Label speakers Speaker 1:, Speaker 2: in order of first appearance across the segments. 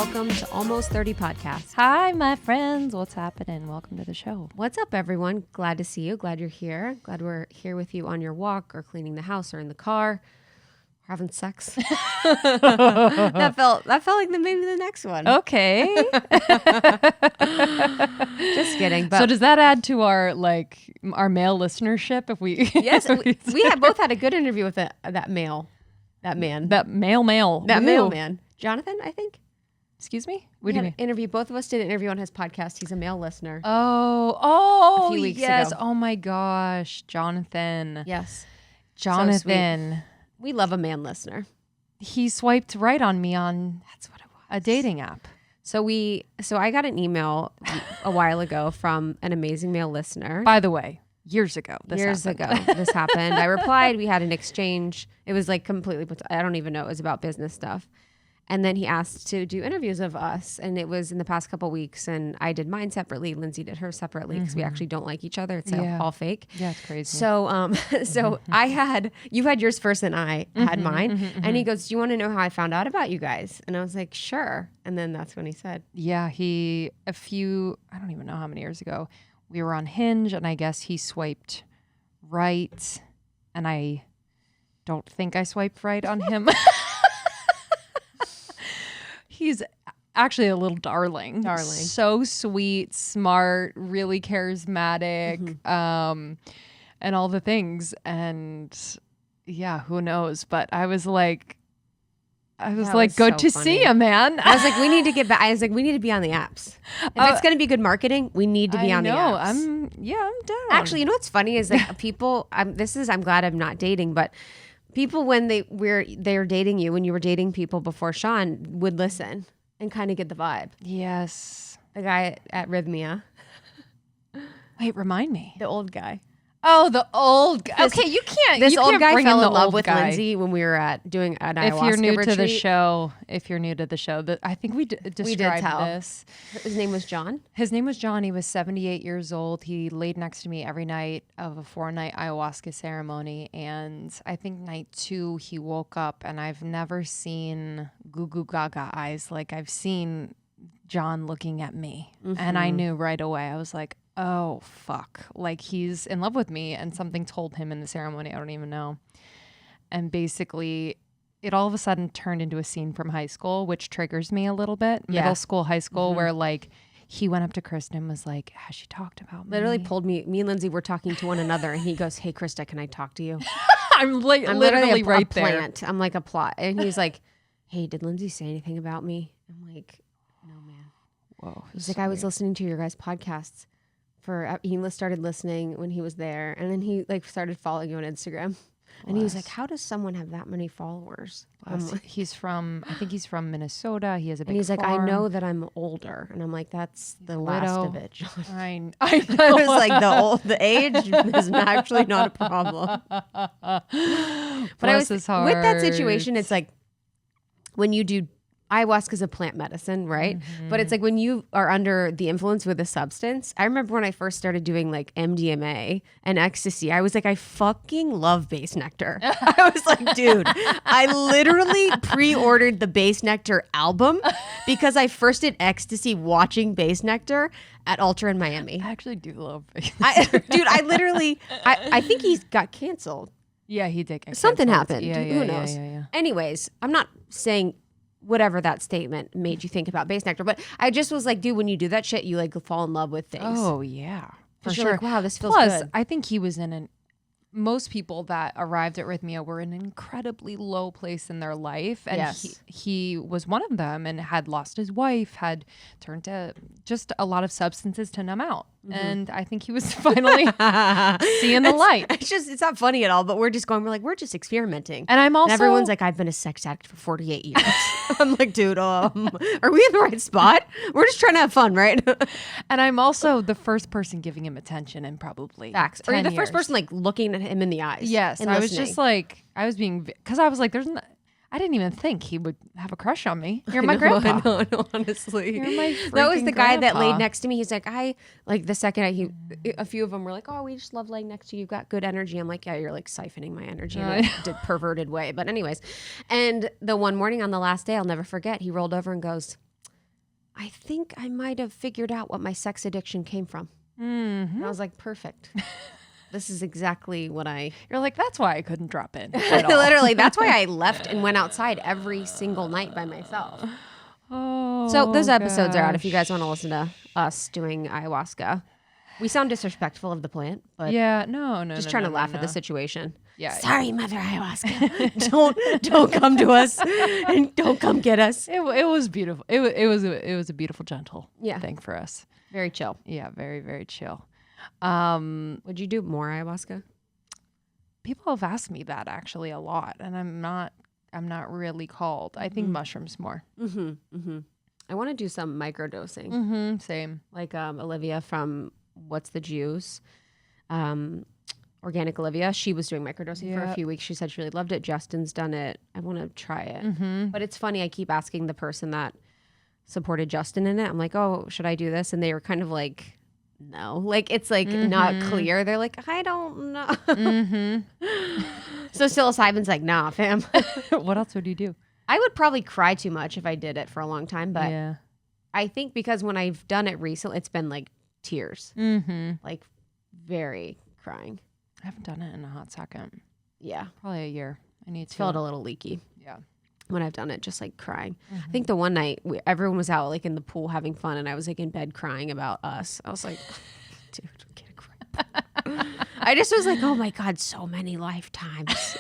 Speaker 1: welcome to Almost 30 Podcast.
Speaker 2: Hi, my friends. What's happening? Welcome to the show.
Speaker 1: What's up, everyone? Glad to see you. Glad you're here. Glad we're here with you on your walk or cleaning the house or in the car. Having sex. that felt like maybe the next one.
Speaker 2: Okay.
Speaker 1: Just kidding. But
Speaker 2: so does that add to our male listenership if we
Speaker 1: yes, we have both had a good interview with that male. That man.
Speaker 2: That male.
Speaker 1: That mailman. Jonathan, I think.
Speaker 2: Excuse me?
Speaker 1: What do you mean? Interview. Both of us did an interview on his podcast. He's a male listener.
Speaker 2: Oh,
Speaker 1: a few weeks
Speaker 2: yes.
Speaker 1: ago.
Speaker 2: Oh my gosh. Jonathan.
Speaker 1: Yes.
Speaker 2: Jonathan.
Speaker 1: So we love a man listener.
Speaker 2: He swiped right on me on
Speaker 1: That's what it was.
Speaker 2: a dating app.
Speaker 1: So I got an email a while ago from an amazing male listener.
Speaker 2: By the way, years ago this
Speaker 1: happened. I replied. We had an exchange. It was like completely, I don't even know. It was about business stuff. And then he asked to do interviews of us. And it was in the past couple of weeks. And I did mine separately. Lindsay did hers separately because we actually don't like each other. It's all fake.
Speaker 2: Yeah, it's crazy.
Speaker 1: So you had yours first and I had mine. And he goes, do you want to know how I found out about you guys? And I was like, sure. And then that's when he said.
Speaker 2: Yeah, I don't even know how many years ago, we were on Hinge and I guess he swiped right. And I don't think I swiped right on him. He's actually a little darling. So sweet, smart, really charismatic, and all the things. And yeah, who knows? But I was like, good
Speaker 1: so
Speaker 2: to
Speaker 1: funny.
Speaker 2: see you, man.
Speaker 1: I was like, we need to get back. I was like, we need to be on the apps. If it's going to be good marketing, we need to be on the apps.
Speaker 2: I'm down.
Speaker 1: Actually, you know what's funny is like people, I'm glad I'm not dating, but people when they're dating you, when you were dating people before Sean, would listen and kind of get the vibe.
Speaker 2: Yes.
Speaker 1: The guy at Rhythmia.
Speaker 2: Wait, remind me.
Speaker 1: The old guy.
Speaker 2: Oh, the old guy. Okay, you can't.
Speaker 1: This old guy
Speaker 2: bring
Speaker 1: fell
Speaker 2: the
Speaker 1: in love
Speaker 2: old
Speaker 1: with
Speaker 2: guy.
Speaker 1: Lindsay when we were doing an ayahuasca
Speaker 2: If you're new
Speaker 1: retreat.
Speaker 2: to the show, I think we described
Speaker 1: tell.
Speaker 2: this.
Speaker 1: His name was John.
Speaker 2: His name was John. He was 78 years old. He laid next to me every night of a 4-night ayahuasca ceremony. And I think night 2, he woke up and I've never seen goo goo gaga eyes like I've seen John looking at me. And I knew right away. I was like, oh, fuck. Like he's in love with me and something told him in the ceremony. I don't even know. And basically it all of a sudden turned into a scene from high school, which triggers me a little bit.
Speaker 1: Yeah.
Speaker 2: Middle school, high school, where like he went up to Krista and was like, has she talked about me?
Speaker 1: Literally pulled me and Lindsay were talking to one another and he goes, hey, Krista, can I talk to you?
Speaker 2: I'm literally right
Speaker 1: a
Speaker 2: there.
Speaker 1: plant. I'm like a plot. And he's like, hey, did Lindsay say anything about me? I'm like, no, man.
Speaker 2: Whoa.
Speaker 1: He's like, I was listening to your guys' podcasts. He started listening when he was there, and then he like started following you on Instagram, and he was like, "How does someone have that many followers?"
Speaker 2: I think he's from Minnesota. He has a big
Speaker 1: and he's like,
Speaker 2: farm.
Speaker 1: "I know that I'm older,and I'm like, that's the last of it, John."
Speaker 2: I know.
Speaker 1: I was like, the age is actually not a problem. But
Speaker 2: Bless his heart.
Speaker 1: with that situation, it's like when you do. Ayahuasca is a plant medicine, right? But it's like when you are under the influence with a substance. I remember when I first started doing like MDMA and ecstasy, I was like, I fucking love base nectar. I was like, dude, I literally pre-ordered the Base Nectar album because I first did ecstasy watching Base Nectar at Ultra in Miami.
Speaker 2: I actually do love
Speaker 1: Dude, I think he got canceled.
Speaker 2: Yeah, he did. Get
Speaker 1: Something
Speaker 2: canceled.
Speaker 1: happened.
Speaker 2: Yeah,
Speaker 1: Who knows?
Speaker 2: Yeah.
Speaker 1: Anyways, I'm not saying whatever that statement made you think about base nectar, but I just was like, dude, when you do that shit, you like fall in love with things.
Speaker 2: Oh yeah, for
Speaker 1: sure. Like, wow, this feels
Speaker 2: Plus,
Speaker 1: good.
Speaker 2: I think he was most people that arrived at Rhythmia were in an incredibly low place in their life. And
Speaker 1: yes.
Speaker 2: he was one of them and had lost his wife, had turned to just a lot of substances to numb out. And I think he was finally seeing the light.
Speaker 1: It's not funny at all, but we're just just experimenting.
Speaker 2: And I'm also...
Speaker 1: And everyone's like, I've been a sex addict for 48 years. I'm like, dude, are we in the right spot? We're just trying to have fun, right?
Speaker 2: And I'm also the first person giving him attention in probably
Speaker 1: facts. Or you're the first
Speaker 2: years.
Speaker 1: person like looking at him in the eyes.
Speaker 2: Yes.
Speaker 1: And
Speaker 2: I
Speaker 1: listening.
Speaker 2: was just like, because I was like, I didn't even think he would have a crush on me. You're my grandpa.
Speaker 1: I know, honestly.
Speaker 2: You're my
Speaker 1: That was the guy that
Speaker 2: grandpa.
Speaker 1: laid next to me. He's like, the second a few of them were like, oh, we just love laying next to you. You've got good energy. I'm like, yeah, you're like siphoning my energy in a perverted way. But anyways, and the one morning on the last day, I'll never forget, he rolled over and goes, I think I might have figured out what my sex addiction came from.
Speaker 2: Mm-hmm.
Speaker 1: And I was like, perfect. This is exactly what
Speaker 2: You're like, that's why I couldn't drop in. At all.
Speaker 1: Literally, that's why I left and went outside every single night by myself.
Speaker 2: Oh,
Speaker 1: So those episodes are out if you guys want to listen to us doing ayahuasca. We sound disrespectful of the plant, but
Speaker 2: yeah, no,
Speaker 1: just trying to laugh at the situation.
Speaker 2: Yeah.
Speaker 1: Sorry, Mother Ayahuasca. don't come to us and don't come get us.
Speaker 2: It was beautiful. It was a beautiful, gentle thing for us.
Speaker 1: Very chill.
Speaker 2: Yeah, very, very chill.
Speaker 1: Would you do more ayahuasca?
Speaker 2: People have asked me that actually a lot, and I'm not really called. I think mushrooms more.
Speaker 1: I want to do some microdosing.
Speaker 2: Same.
Speaker 1: Like Olivia from What's the Juice? Organic Olivia. She was doing microdosing for a few weeks. She said she really loved it. Justin's done it. I want to try it. But it's funny. I keep asking the person that supported Justin in it. I'm like, oh, should I do this? And they were kind of like, no. Like, it's like not clear. They're like, I don't know. So psilocybin's like, nah, fam.
Speaker 2: What else would you do?
Speaker 1: I would probably cry too much if I did it for a long time. But
Speaker 2: yeah.
Speaker 1: I think because when I've done it recently, it's been like tears. Like very crying.
Speaker 2: I haven't done it in a hot second.
Speaker 1: Yeah.
Speaker 2: Probably a year. I need to.
Speaker 1: Felt a little leaky.
Speaker 2: Yeah.
Speaker 1: When I've done it, just like crying. I think the one night everyone was out like in the pool having fun and I was like in bed crying about us. I was like, dude, get a grip. I just was like, oh my God, so many lifetimes.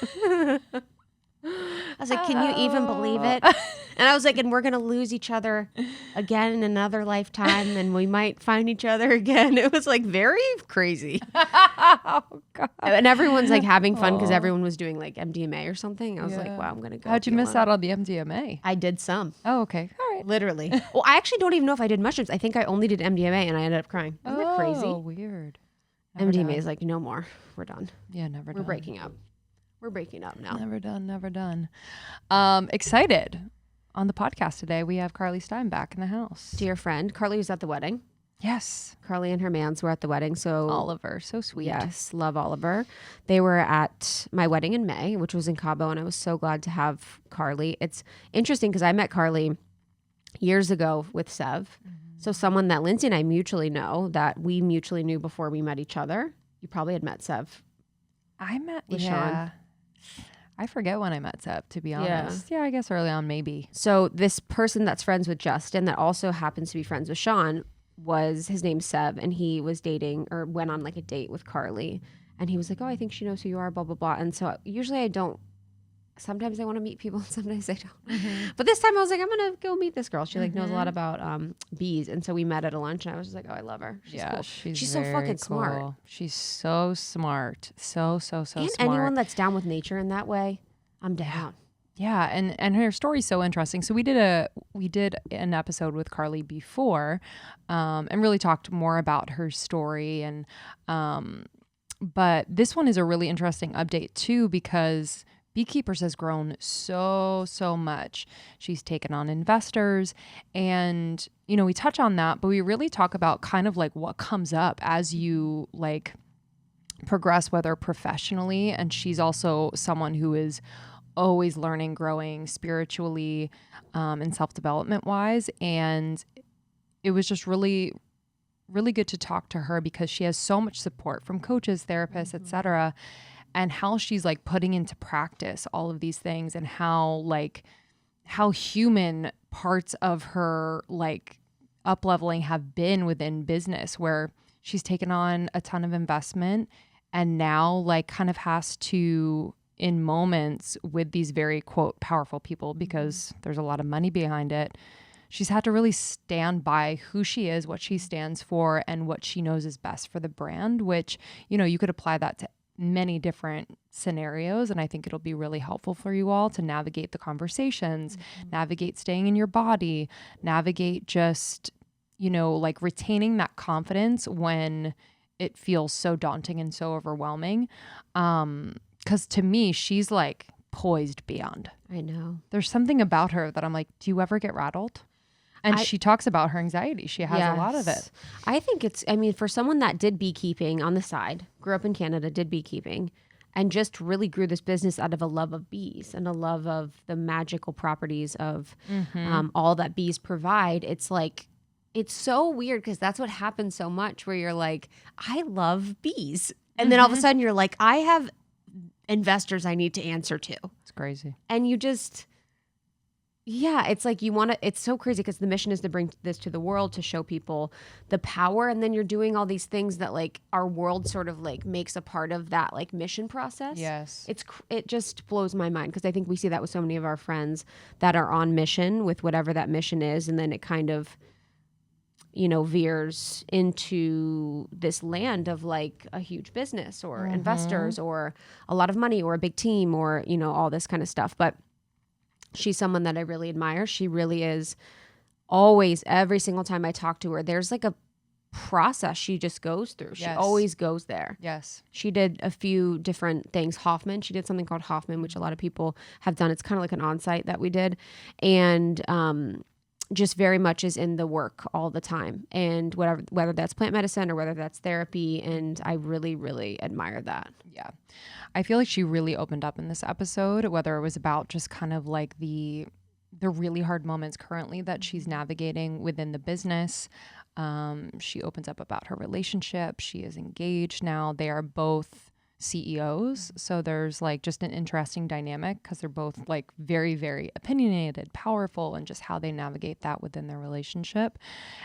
Speaker 1: I was like, can you even believe it? And I was like, and we're going to lose each other again in another lifetime and we might find each other again. It was like very crazy.
Speaker 2: Oh, God.
Speaker 1: And everyone's like having fun because everyone was doing like MDMA or something. I was like, wow, I'm going to go.
Speaker 2: How'd you miss out on the MDMA?
Speaker 1: I did some.
Speaker 2: Oh, okay. All right.
Speaker 1: Literally. Well, I actually don't even know if I did mushrooms. I think I only did MDMA and I ended up crying. Isn't that crazy?
Speaker 2: Oh, weird.
Speaker 1: MDMA is like, no more. We're done.
Speaker 2: Yeah, never done.
Speaker 1: We're breaking up. We're breaking up now.
Speaker 2: Never done. Excited. On the podcast today, we have Carly Stein back in the house.
Speaker 1: Dear friend. Carly was at the wedding.
Speaker 2: Yes.
Speaker 1: Carly and her mans were at the wedding. So
Speaker 2: Oliver, so sweet.
Speaker 1: Yes, love Oliver. They were at my wedding in May, which was in Cabo, and I was so glad to have Carly. It's interesting because I met Carly years ago with Sev. So someone that Lindsay and I mutually know that we mutually knew before we met each other. You probably had met Sev.
Speaker 2: I met
Speaker 1: with Sean.
Speaker 2: I forget when I met Sev, to be honest. Yeah, I guess early on, maybe.
Speaker 1: So this person that's friends with Justin that also happens to be friends with Sean his name's Sev, and he was dating or went on like a date with Carly. And he was like, oh, I think she knows who you are, blah, blah, blah. And so usually sometimes I want to meet people and sometimes I don't. But this time I was like, I'm going to go meet this girl. She like knows a lot about bees. And so we met at a lunch and I was just like, oh, I love her. She's cool. She's so fucking smart.
Speaker 2: She's so smart. So smart.
Speaker 1: Anyone that's down with nature in that way, I'm down.
Speaker 2: Yeah, and her story's so interesting. So we did an episode with Carly before, and really talked more about her story. And but this one is a really interesting update too because Beekeepers has grown so much. She's taken on investors, and we touch on that, but we really talk about kind of like what comes up as you like progress, whether professionally, and she's also someone who is always learning, growing spiritually, and self-development wise. And it was just really, really good to talk to her because she has so much support from coaches, therapists, etc., and how she's like putting into practice all of these things and how human parts of her like up-leveling have been within business, where she's taken on a ton of investment and now like kind of has to, in moments with these very quote powerful people, because there's a lot of money behind it, she's had to really stand by who she is, what she stands for, and what she knows is best for the brand, which, you could apply that to many different scenarios. And I think it'll be really helpful for you all to navigate the conversations, navigate staying in your body, navigate just, like retaining that confidence when it feels so daunting and so overwhelming. 'Cause to me, she's like poised beyond.
Speaker 1: I know.
Speaker 2: There's something about her that I'm like, do you ever get rattled? And she talks about her anxiety. She has a lot of it.
Speaker 1: I think for someone that did beekeeping on the side, grew up in Canada, did beekeeping, and just really grew this business out of a love of bees and a love of the magical properties of all that bees provide. It's like, it's so weird because that's what happens so much where you're like, I love bees. And then all of a sudden you're like, I have investors I need to answer to.
Speaker 2: It's crazy.
Speaker 1: And you just, yeah, it's like you want to, it's so crazy because the mission is to bring this to the world, to show people the power. And then you're doing all these things that like our world sort of like makes a part of that like mission process.
Speaker 2: Yes.
Speaker 1: It just blows my mind because I think we see that with so many of our friends that are on mission with whatever that mission is. And then it kind of, you know, veers into this land of like a huge business or investors or a lot of money or a big team or, you know, all this kind of stuff. But she's someone that I really admire. She really is always, every single time I talk to her, there's like a process she just goes through. She always goes there.
Speaker 2: Yes.
Speaker 1: She did a few different things. Hoffman, she did something called Hoffman, which a lot of people have done. It's kind of like an on-site that we did. And, just very much is in the work all the time, and whether that's plant medicine or whether that's therapy. And I really, really admire that.
Speaker 2: Yeah. I feel like she really opened up in this episode, whether it was about just kind of like the really hard moments currently that she's navigating within the business. She opens up about her relationship. She is engaged now. They are both CEOs. So there's like just an interesting dynamic because they're both like very, very opinionated, powerful, and just how they navigate that within their relationship.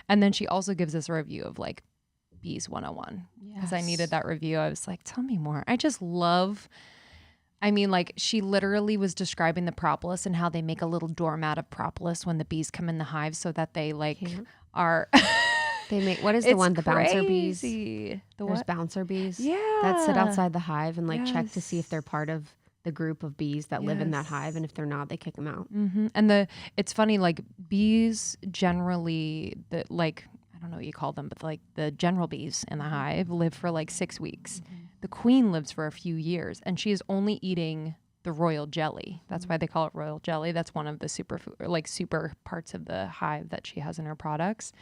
Speaker 2: And then she also gives us a review of like Bees 101 because I needed that review. I was like, tell me more. I just love, I mean, like she literally was describing the propolis and how they make a little doormat of propolis when the bees come in the hive so that they like are...
Speaker 1: They make, what is the one? The bouncer bees.
Speaker 2: The
Speaker 1: There's bouncer bees.
Speaker 2: Yeah.
Speaker 1: That sit outside the hive and like check to see if they're part of the group of bees that live in that hive. And if they're not, they kick them out.
Speaker 2: And it's funny, like bees generally, I don't know what you call them, but like the general bees in the hive live for like 6 weeks. The queen lives for a few years and she is only eating the royal jelly. That's why they call it royal jelly. That's one of the super parts of the hive that she has in her products.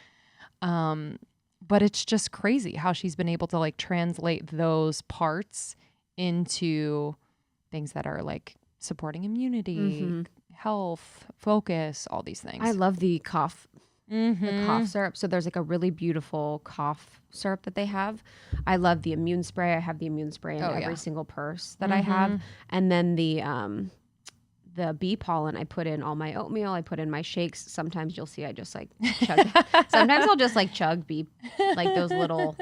Speaker 2: But it's just crazy how she's been able to like translate those parts into things that are like supporting immunity, health, focus, all these things.
Speaker 1: I love the cough syrup. So there's like a really beautiful cough syrup that they have. I love the immune spray. I have the immune spray in every single purse that I have. And then the bee pollen I put in all my oatmeal, I put in my shakes. Sometimes you'll see I just like chug. Sometimes I'll just like chug bee, like those little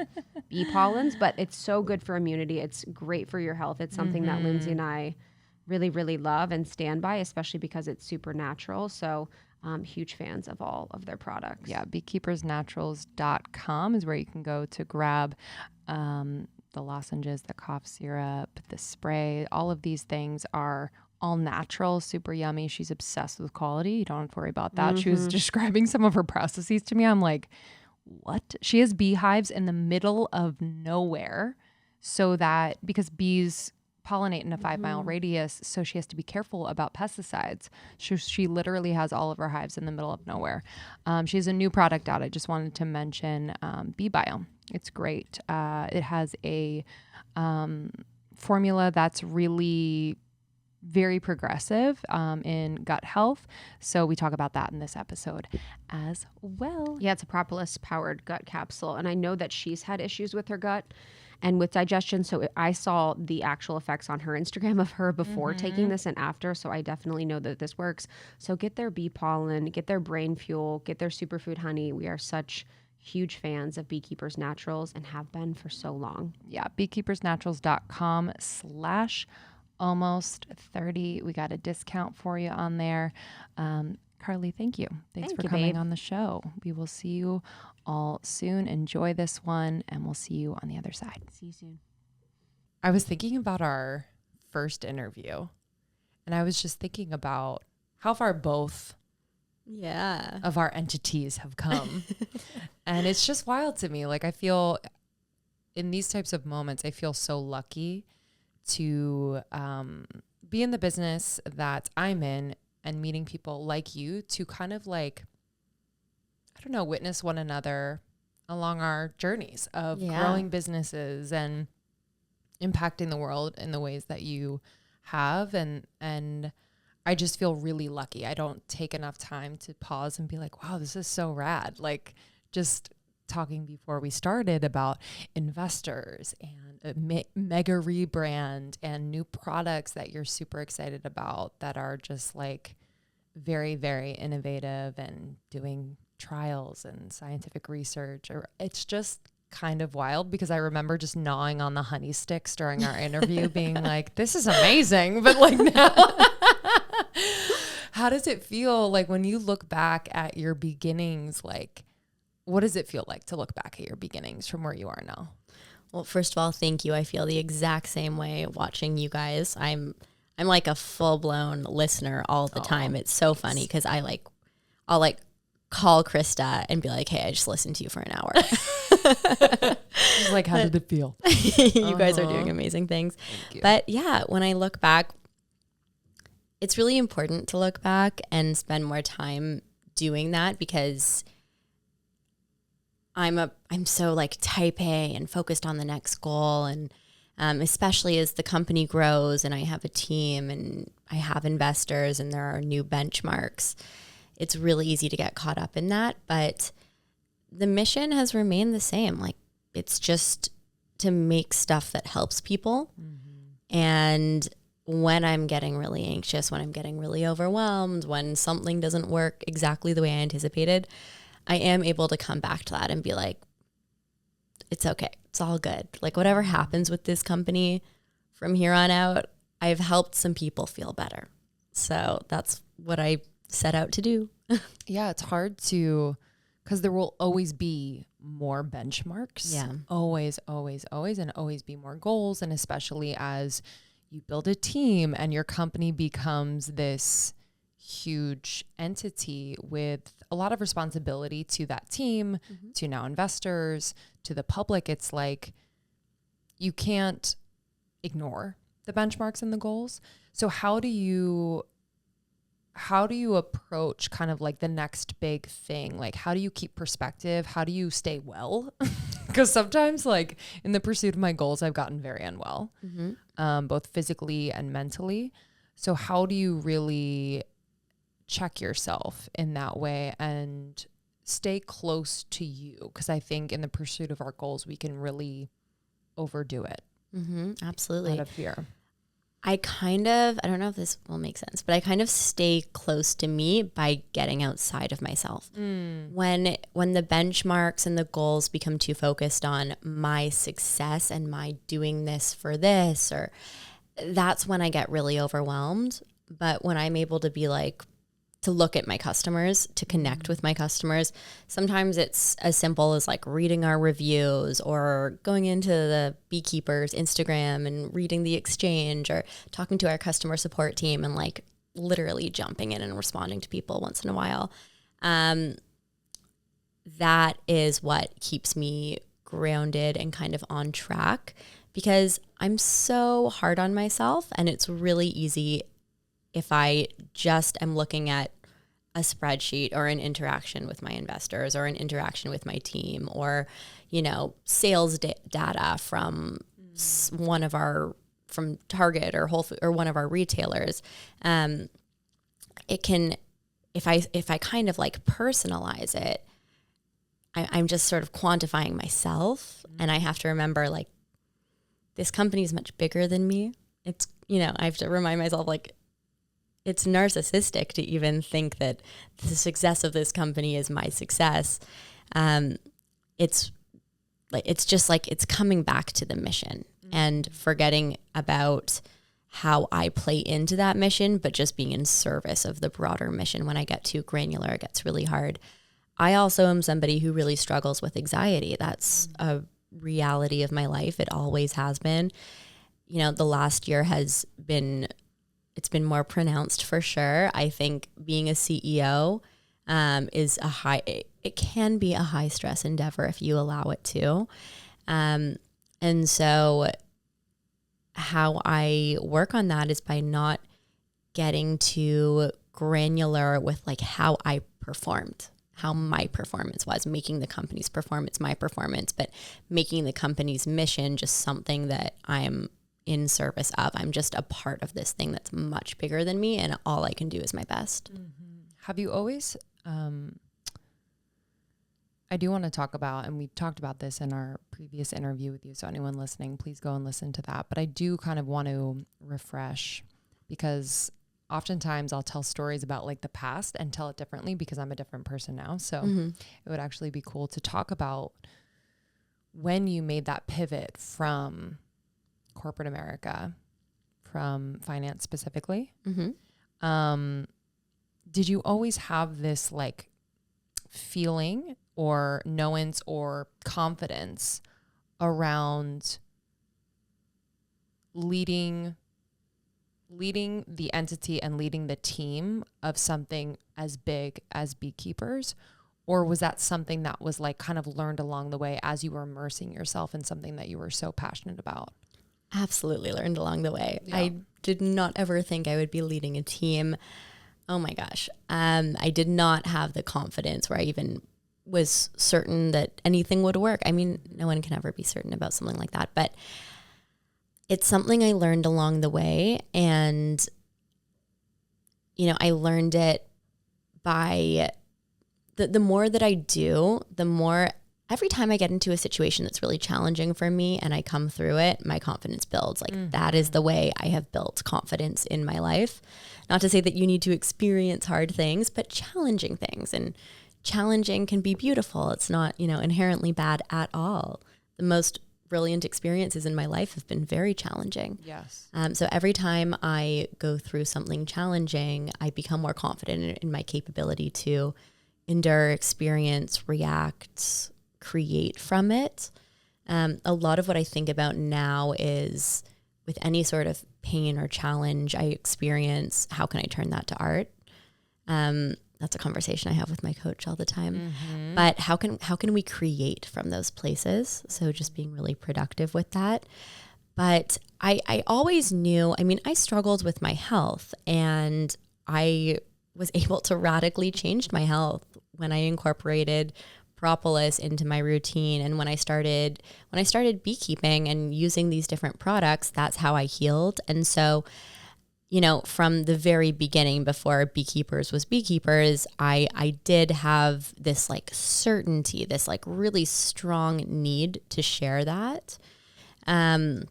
Speaker 1: bee pollens, but it's so good for immunity. It's great for your health. It's something that Lindsay and I really, really love and stand by, especially because it's super natural. So huge fans of all of their products.
Speaker 2: Yeah, beekeepersnaturals.com is where you can go to grab the lozenges, the cough syrup, the spray. All of these things are all natural, super yummy. She's obsessed with quality. You don't have to worry about that. She was describing some of her processes to me. I'm like, what? She has beehives in the middle of nowhere so that because bees pollinate in a 5-mile radius, so she has to be careful about pesticides. She literally has all of her hives in the middle of nowhere. She has a new product out. I just wanted to mention Bee Biome. It's great. It has a formula that's really very progressive in gut health. So we talk about that in this episode as well.
Speaker 1: Yeah, it's a propolis powered gut capsule. And I know that she's had issues with her gut and with digestion. So I saw the actual effects on her Instagram of her before taking this and after. So I definitely know that this works. So get their bee pollen, get their brain fuel, get their superfood honey. We are such huge fans of Beekeepers Naturals and have been for so long.
Speaker 2: Yeah, beekeepersnaturals.com/almost 30. We got a discount for you on there. Carly, thank you. Thanks for coming on the show. We will see you all soon. Enjoy this one, and we'll see you on the other side.
Speaker 1: See you soon.
Speaker 3: I was thinking about our first interview, and I was just thinking about how far both of our entities have come. And it's just wild to me. Like, I feel in these types of moments, I feel so lucky to be in the business that I'm in and meeting people like you to kind of like, I don't know, witness one another along our journeys of growing businesses and impacting the world in the ways that you have. And I just feel really lucky. I don't take enough time to pause and be like, wow, this is so rad. Like just talking before we started about investors and a mega rebrand and new products that you're super excited about that are just like very, very innovative and doing trials and scientific research. Or it's just kind of wild because I remember just gnawing on the honey sticks during our interview being like, this is amazing. But like now, how does it feel like when you look back at your beginnings? Like, what does it feel like to look back at your beginnings from where you are now?
Speaker 4: Well, first of all, thank you. I feel the exact same way watching you guys. I'm like a full-blown listener all the time. It's so funny because I'll like call Krista and be like, hey, I just listened to you for an hour.
Speaker 3: She's like, how did it feel?
Speaker 4: You guys are doing amazing things. But yeah, when I look back, it's really important to look back and spend more time doing that because I'm so like type A and focused on the next goal. And especially as the company grows and I have a team and I have investors and there are new benchmarks, it's really easy to get caught up in that. But the mission has remained the same. Like it's just to make stuff that helps people. Mm-hmm. And when I'm getting really anxious, when I'm getting really overwhelmed, when something doesn't work exactly the way I anticipated, I am able to come back to that and be like, it's okay. It's all good. Like whatever happens with this company from here on out, I've helped some people feel better. So that's what I set out to do.
Speaker 3: Yeah, it's hard to, because there will always be more benchmarks.
Speaker 4: Yeah.
Speaker 3: Always, always, always, and always be more goals. And especially as you build a team and your company becomes this huge entity with a lot of responsibility to that team, mm-hmm. to now investors, to the public. It's like you can't ignore the benchmarks and the goals. So how do you approach kind of like the next big thing? Like how do you keep perspective? How do you stay well? Because sometimes like in the pursuit of my goals, I've gotten very unwell, mm-hmm. Both physically and mentally. So how do you really check yourself in that way and stay close to you? Because I think in the pursuit of our goals, we can really overdo it.
Speaker 4: Mm-hmm, absolutely.
Speaker 3: Out of fear.
Speaker 4: I don't know if this will make sense, but I kind of stay close to me by getting outside of myself. When the benchmarks and the goals become too focused on my success and my doing this for this, or that's when I get really overwhelmed. But when I'm able to be like, to look at my customers, to connect with my customers. Sometimes it's as simple as like reading our reviews or going into the Beekeepers Instagram and reading the exchange or talking to our customer support team and like literally jumping in and responding to people once in a while. That is what keeps me grounded and kind of on track because I'm so hard on myself and it's really easy if I just am looking at a spreadsheet or an interaction with my investors or an interaction with my team or, sales data from from Target or Whole Foods or one of our retailers, it can, if I kind of like personalize it, I'm just sort of quantifying myself and I have to remember like this company is much bigger than me. It's, I have to remind myself like, it's narcissistic to even think that the success of this company is my success. It's just like it's coming back to the mission and forgetting about how I play into that mission, but just being in service of the broader mission. When I get too granular, it gets really hard. I also am somebody who really struggles with anxiety. That's a reality of my life. It always has been. The last year it's been more pronounced for sure. I think being a CEO it can be a high stress endeavor if you allow it to. And so how I work on that is by not getting too granular with like how I performed. how my performance was, making the company's performance my performance, but making the company's mission just something that I'm in service of. I'm just a part of this thing that's much bigger than me, and all I can do is my best.
Speaker 3: Have you always, I do want to talk about, and we talked about this in our previous interview with you, so anyone listening, please go and listen to that. But I do kind of want to refresh, because oftentimes I'll tell stories about like the past and tell it differently because I'm a different person now. So it would actually be cool to talk about when you made that pivot from corporate America, from finance specifically. Did you always have this like feeling or knowance or confidence around leading the entity and leading the team of something as big as Beekeepers? Or was that something that was like kind of learned along the way as you were immersing yourself in something that you were so passionate about?
Speaker 4: Absolutely learned along the way.
Speaker 3: Yeah.
Speaker 4: I did not ever think I would be leading a team. Oh my gosh. I did not have the confidence where I even was certain that anything would work. I mean, no one can ever be certain about something like that, but it's something I learned along the way. And, you know, I learned it by the more that I do, the more every time I get into a situation that's really challenging for me and I come through it, my confidence builds. Like that is the way I have built confidence in my life. Not to say that you need to experience hard things, but challenging things. And challenging can be beautiful. It's not, you know, inherently bad at all. The most brilliant experiences in my life have been very challenging.
Speaker 3: Yes.
Speaker 4: So every time I go through something challenging, I become more confident in my capability to endure, experience, react, create from it. A lot of what I think about now is with any sort of pain or challenge I experience, how can I turn that to art? That's a conversation I have with my coach all the time. But how can we create from those places? So just being really productive with that. But I always knew, I mean, I struggled with my health, and I was able to radically change my health when I incorporated propolis into my routine. And when I started beekeeping and using these different products, that's how I healed. And so, you know, from the very beginning, before Beekeepers was Beekeepers, I did have this like certainty, this like really strong need to share that. And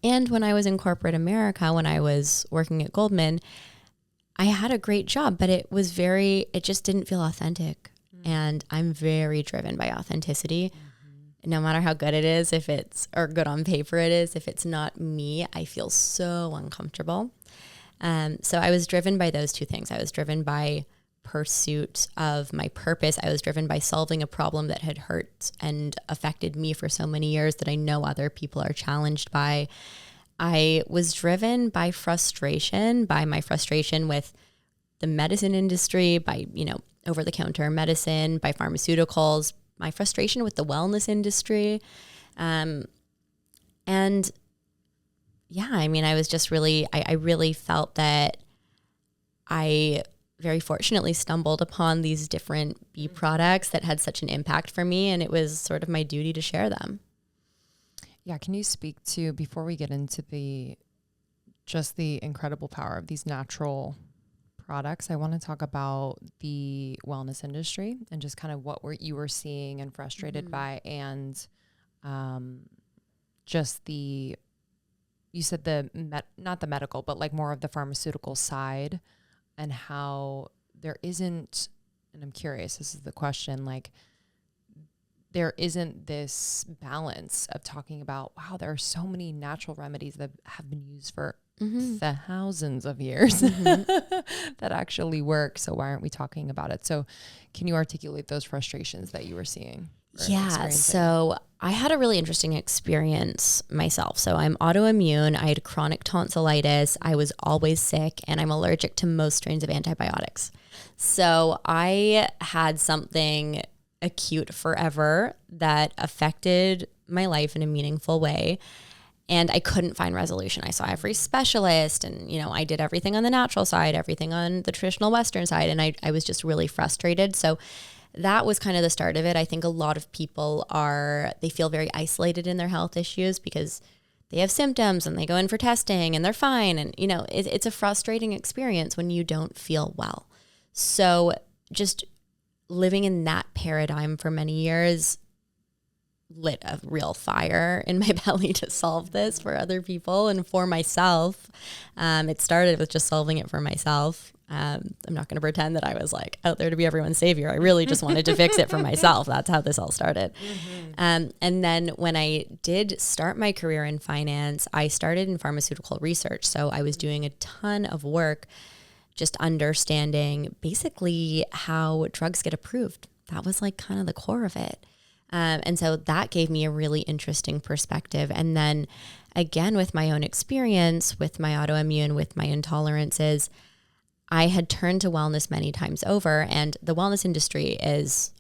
Speaker 4: when I was in corporate America, when I was working at Goldman, I had a great job, but it just didn't feel authentic. And I'm very driven by authenticity. No matter how good it is, or good on paper it is, if it's not me, I feel so uncomfortable. So I was driven by those two things. I was driven by pursuit of my purpose. I was driven by solving a problem that had hurt and affected me for so many years that I know other people are challenged by. I was driven by frustration, by my frustration with the medicine industry, by, you know, over-the-counter medicine, by pharmaceuticals, my frustration with the wellness industry. And yeah, I mean, I was just really, I really felt that I very fortunately stumbled upon these different bee products that had such an impact for me, and it was sort of my duty to share them.
Speaker 3: Yeah. Can you speak to, before we get into the incredible power of these natural products, I want to talk about the wellness industry and just kind of what you were seeing and frustrated by, and just you said not the medical, but like more of the pharmaceutical side, and how there isn't, and I'm curious, this is the question, like there isn't this balance of talking about, wow, there are so many natural remedies that have been used for thousands of years that actually work. So why aren't we talking about it? So can you articulate those frustrations that you were seeing?
Speaker 4: Yeah. So I had a really interesting experience myself. So I'm autoimmune. I had chronic tonsillitis. I was always sick, and I'm allergic to most strains of antibiotics. So I had something acute forever that affected my life in a meaningful way. And I couldn't find resolution. I saw every specialist and, you know, I did everything on the natural side, everything on the traditional Western side. And I was just really frustrated. So that was kind of the start of it. I think a lot of people they feel very isolated in their health issues because they have symptoms and they go in for testing and they're fine. And, you know, it's a frustrating experience when you don't feel well. So just living in that paradigm for many years lit a real fire in my belly to solve this for other people and for myself. It started with just solving it for myself. I'm not going to pretend that I was like out there to be everyone's savior. I really just wanted to fix it for myself. That's how this all started. And then when I did start my career in finance, I started in pharmaceutical research. So I was doing a ton of work just understanding basically how drugs get approved. That was like kind of the core of it. And so that gave me a really interesting perspective. And then again, with my own experience, with my autoimmune, with my intolerances, I had turned to wellness many times over. And the wellness industry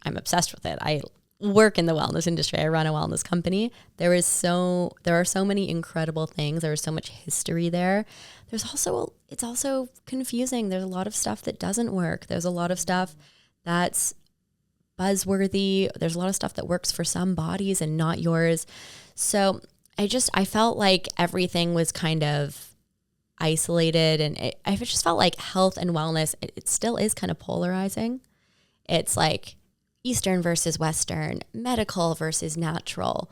Speaker 4: I'm obsessed with it. I work in the wellness industry. I run a wellness company. There are so many incredible things. There is so much history there. It's also confusing. There's a lot of stuff that doesn't work. There's a lot of stuff that's buzzworthy. There's a lot of stuff that works for some bodies and not yours. So I felt like everything was kind of isolated, and I just felt like health and wellness, it still is kind of polarizing. It's like Eastern versus Western, medical versus natural,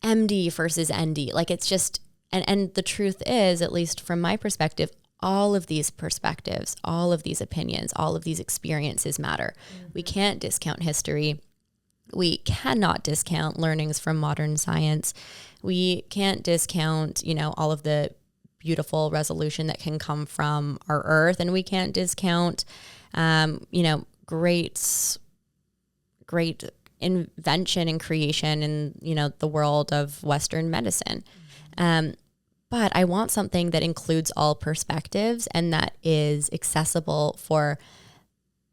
Speaker 4: MD versus ND. Like it's just, and the truth is, at least from my perspective, all of these perspectives, all of these opinions, all of these experiences matter. We can't discount history. We cannot discount learnings from modern science. We can't discount, you know, all of the beautiful resolution that can come from our earth. And we can't discount, you know, great invention and creation in, you know, the world of Western medicine. But I want something that includes all perspectives and that is accessible for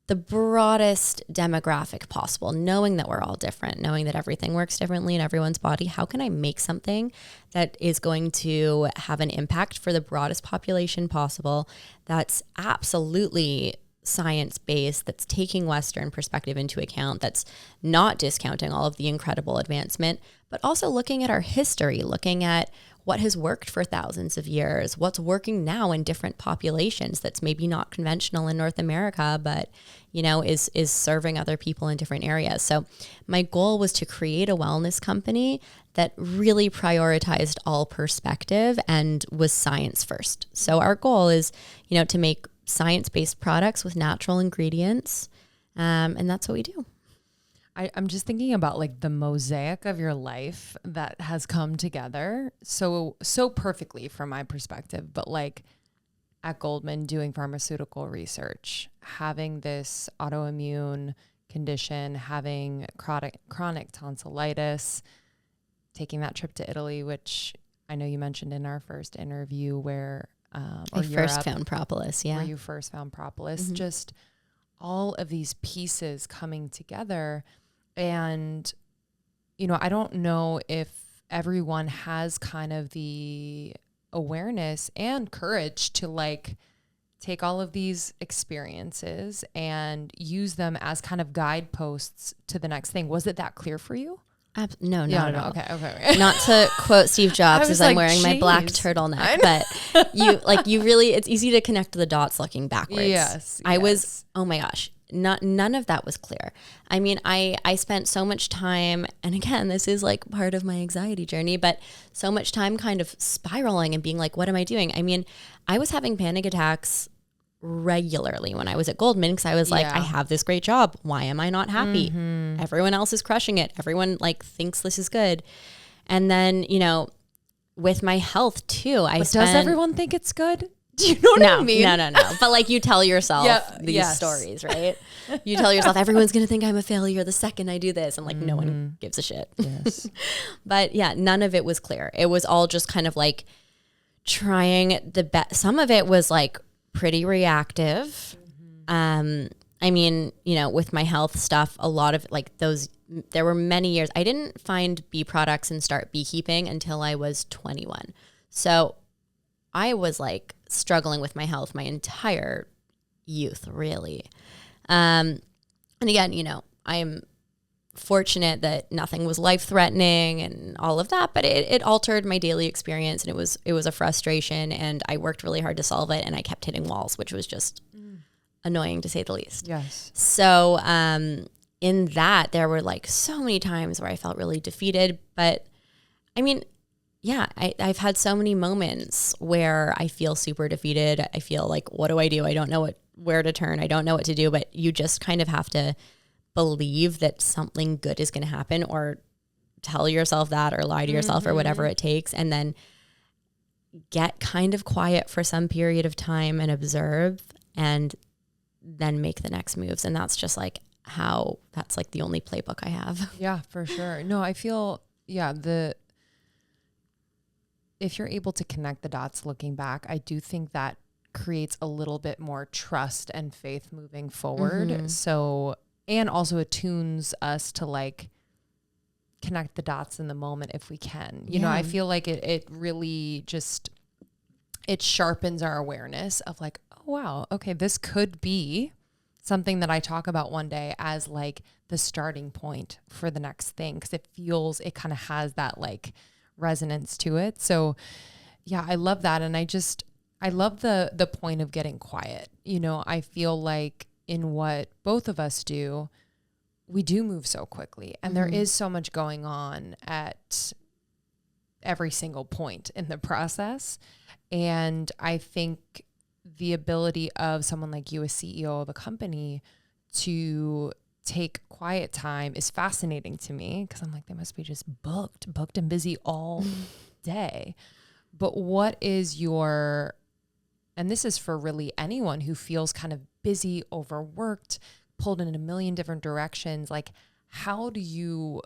Speaker 4: the broadest demographic possible, knowing that we're all different, knowing that everything works differently in everyone's body. How can I make something that is going to have an impact for the broadest population possible, that's absolutely science-based, that's taking Western perspective into account, that's not discounting all of the incredible advancement, but also looking at our history, looking at what has worked for thousands of years, what's working now in different populations that's maybe not conventional in North America, but, you know, is serving other people in different areas. So my goal was to create a wellness company that really prioritized all perspective and was science first. So our goal is, you know, to make science-based products with natural ingredients. And that's what we do.
Speaker 3: I'm just thinking about like the mosaic of your life that has come together so perfectly from my perspective, but like at Goldman doing pharmaceutical research, having this autoimmune condition, having chronic tonsillitis, taking that trip to Italy, which I know you mentioned in our first interview where
Speaker 4: I first found propolis,
Speaker 3: where you first found propolis, just all of these pieces coming together. And, you know, I don't know if everyone has kind of the awareness and courage to like take all of these experiences and use them as kind of guideposts to the next thing. Was it that clear for you?
Speaker 4: No, not at all.
Speaker 3: Okay.
Speaker 4: Not to quote Steve Jobs, as I'm wearing my black turtleneck, but you really, it's easy to connect the dots looking backwards.
Speaker 3: Yes.
Speaker 4: I was, oh my gosh, none of that was clear. I mean, I spent so much time, and again, this is like part of my anxiety journey, but so much time kind of spiraling and being like, what am I doing? I mean, I was having panic attacks regularly when I was at Goldman because I was like, I have this great job. Why am I not happy? Everyone else is crushing it. Everyone like thinks this is good. And then, you know, with my health too,
Speaker 3: does everyone think it's good? Do you know what I mean?
Speaker 4: No. But like you tell yourself these stories, right? You tell yourself everyone's going to think I'm a failure the second I do this. And like no one gives a shit. Yes. But yeah, none of it was clear. It was all just kind of like trying the best. Some of it was like pretty reactive. I mean, you know, with my health stuff, a lot of like those, there were many years. I didn't find bee products and start beekeeping until I was 21. So I was like struggling with my health my entire youth, really. And again, you know, I'm fortunate that nothing was life-threatening and all of that, but it altered my daily experience, and it was a frustration, and I worked really hard to solve it, and I kept hitting walls, which was just annoying to say the least.
Speaker 3: Yes.
Speaker 4: So in that, there were like so many times where I felt really defeated, but I mean, yeah, I've had so many moments where I feel super defeated. I feel like, what do? I don't know where to turn. I don't know what to do, but you just kind of have to believe that something good is going to happen, or tell yourself that, or lie to yourself, or whatever it takes. And then get kind of quiet for some period of time and observe, and then make the next moves. And that's just like that's like the only playbook I have.
Speaker 3: Yeah, for sure. No, I feel, if you're able to connect the dots looking back, I do think that creates a little bit more trust and faith moving forward. So, and also attunes us to like connect the dots in the moment if we can. You know, I feel like it really just, it sharpens our awareness of like, oh, wow, okay, this could be something that I talk about one day as like the starting point for the next thing. Cause it kind of has that like resonance to it. So yeah, I love that. And I love the point of getting quiet. You know, I feel like in what both of us do, we do move so quickly, and there is so much going on at every single point in the process. And I think the ability of someone like you, a CEO of a company, to take quiet time is fascinating to me, because I'm like, they must be just booked and busy all day. But what is your, and this is for really anyone who feels kind of busy, overworked, pulled in a million different directions, like how do you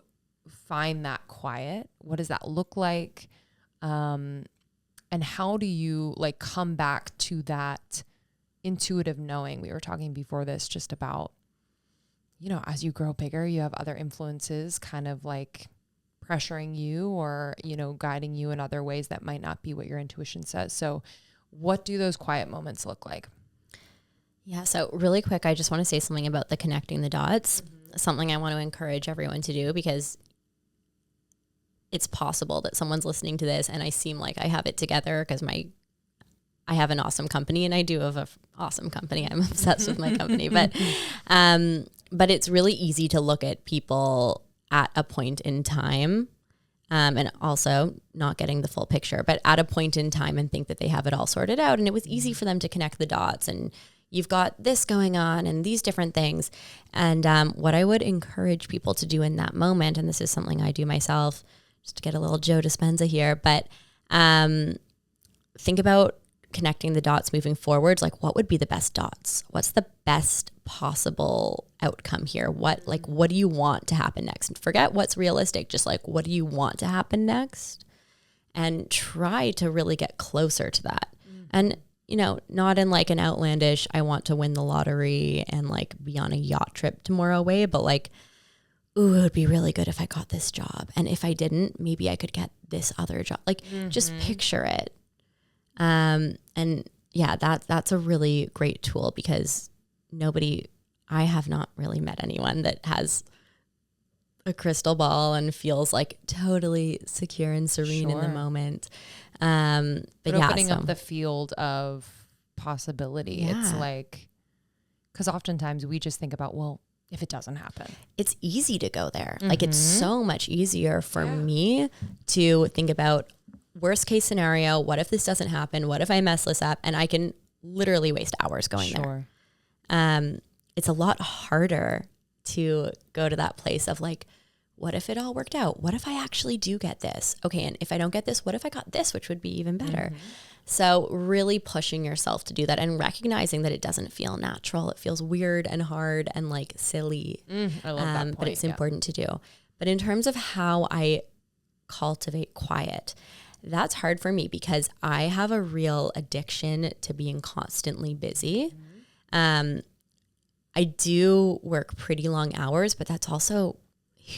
Speaker 3: find that quiet? What does that look like? And how do you like come back to that intuitive knowing? We were talking before this just about, you know, as you grow bigger, you have other influences kind of like pressuring you, or, you know, guiding you in other ways that might not be what your intuition says. So what do those quiet moments look like?
Speaker 4: Yeah. So really quick, I just want to say something about the connecting the dots, something I want to encourage everyone to do, because it's possible that someone's listening to this and I seem like I have it together because I have an awesome company, and I do have an awesome company. I'm obsessed with my company, but it's really easy to look at people at a point in time, and also not getting the full picture, but at a point in time, and think that they have it all sorted out. And it was easy for them to connect the dots, and you've got this going on and these different things. And what I would encourage people to do in that moment, and this is something I do myself, just to get a little Joe Dispenza here, but think about connecting the dots moving forward. Like, what would be the best dots? What's the best possible outcome here? What do you want to happen next? And forget what's realistic. Just like, what do you want to happen next? And try to really get closer to that. And, you know, not in like an outlandish, I want to win the lottery and like be on a yacht trip tomorrow way, but like, ooh, it would be really good if I got this job. And if I didn't, maybe I could get this other job. Like, just picture it. And yeah, that's a really great tool, because I have not really met anyone that has a crystal ball and feels like totally secure and serene in the moment. But yeah,
Speaker 3: opening up the field of possibility. Yeah. It's like, because oftentimes we just think about, well, if it doesn't happen,
Speaker 4: it's easy to go there. Like, it's so much easier for me to think about worst case scenario. What if this doesn't happen? What if I mess this up? And I can literally waste hours going there. It's a lot harder to go to that place of like, what if it all worked out? What if I actually do get this? Okay. And if I don't get this, what if I got this, which would be even better? So really pushing yourself to do that, and recognizing that it doesn't feel natural. It feels weird and hard and like silly.
Speaker 3: I love that point.
Speaker 4: But it's important to do. But in terms of how I cultivate quiet, that's hard for me, because I have a real addiction to being constantly busy. I do work pretty long hours, but that's also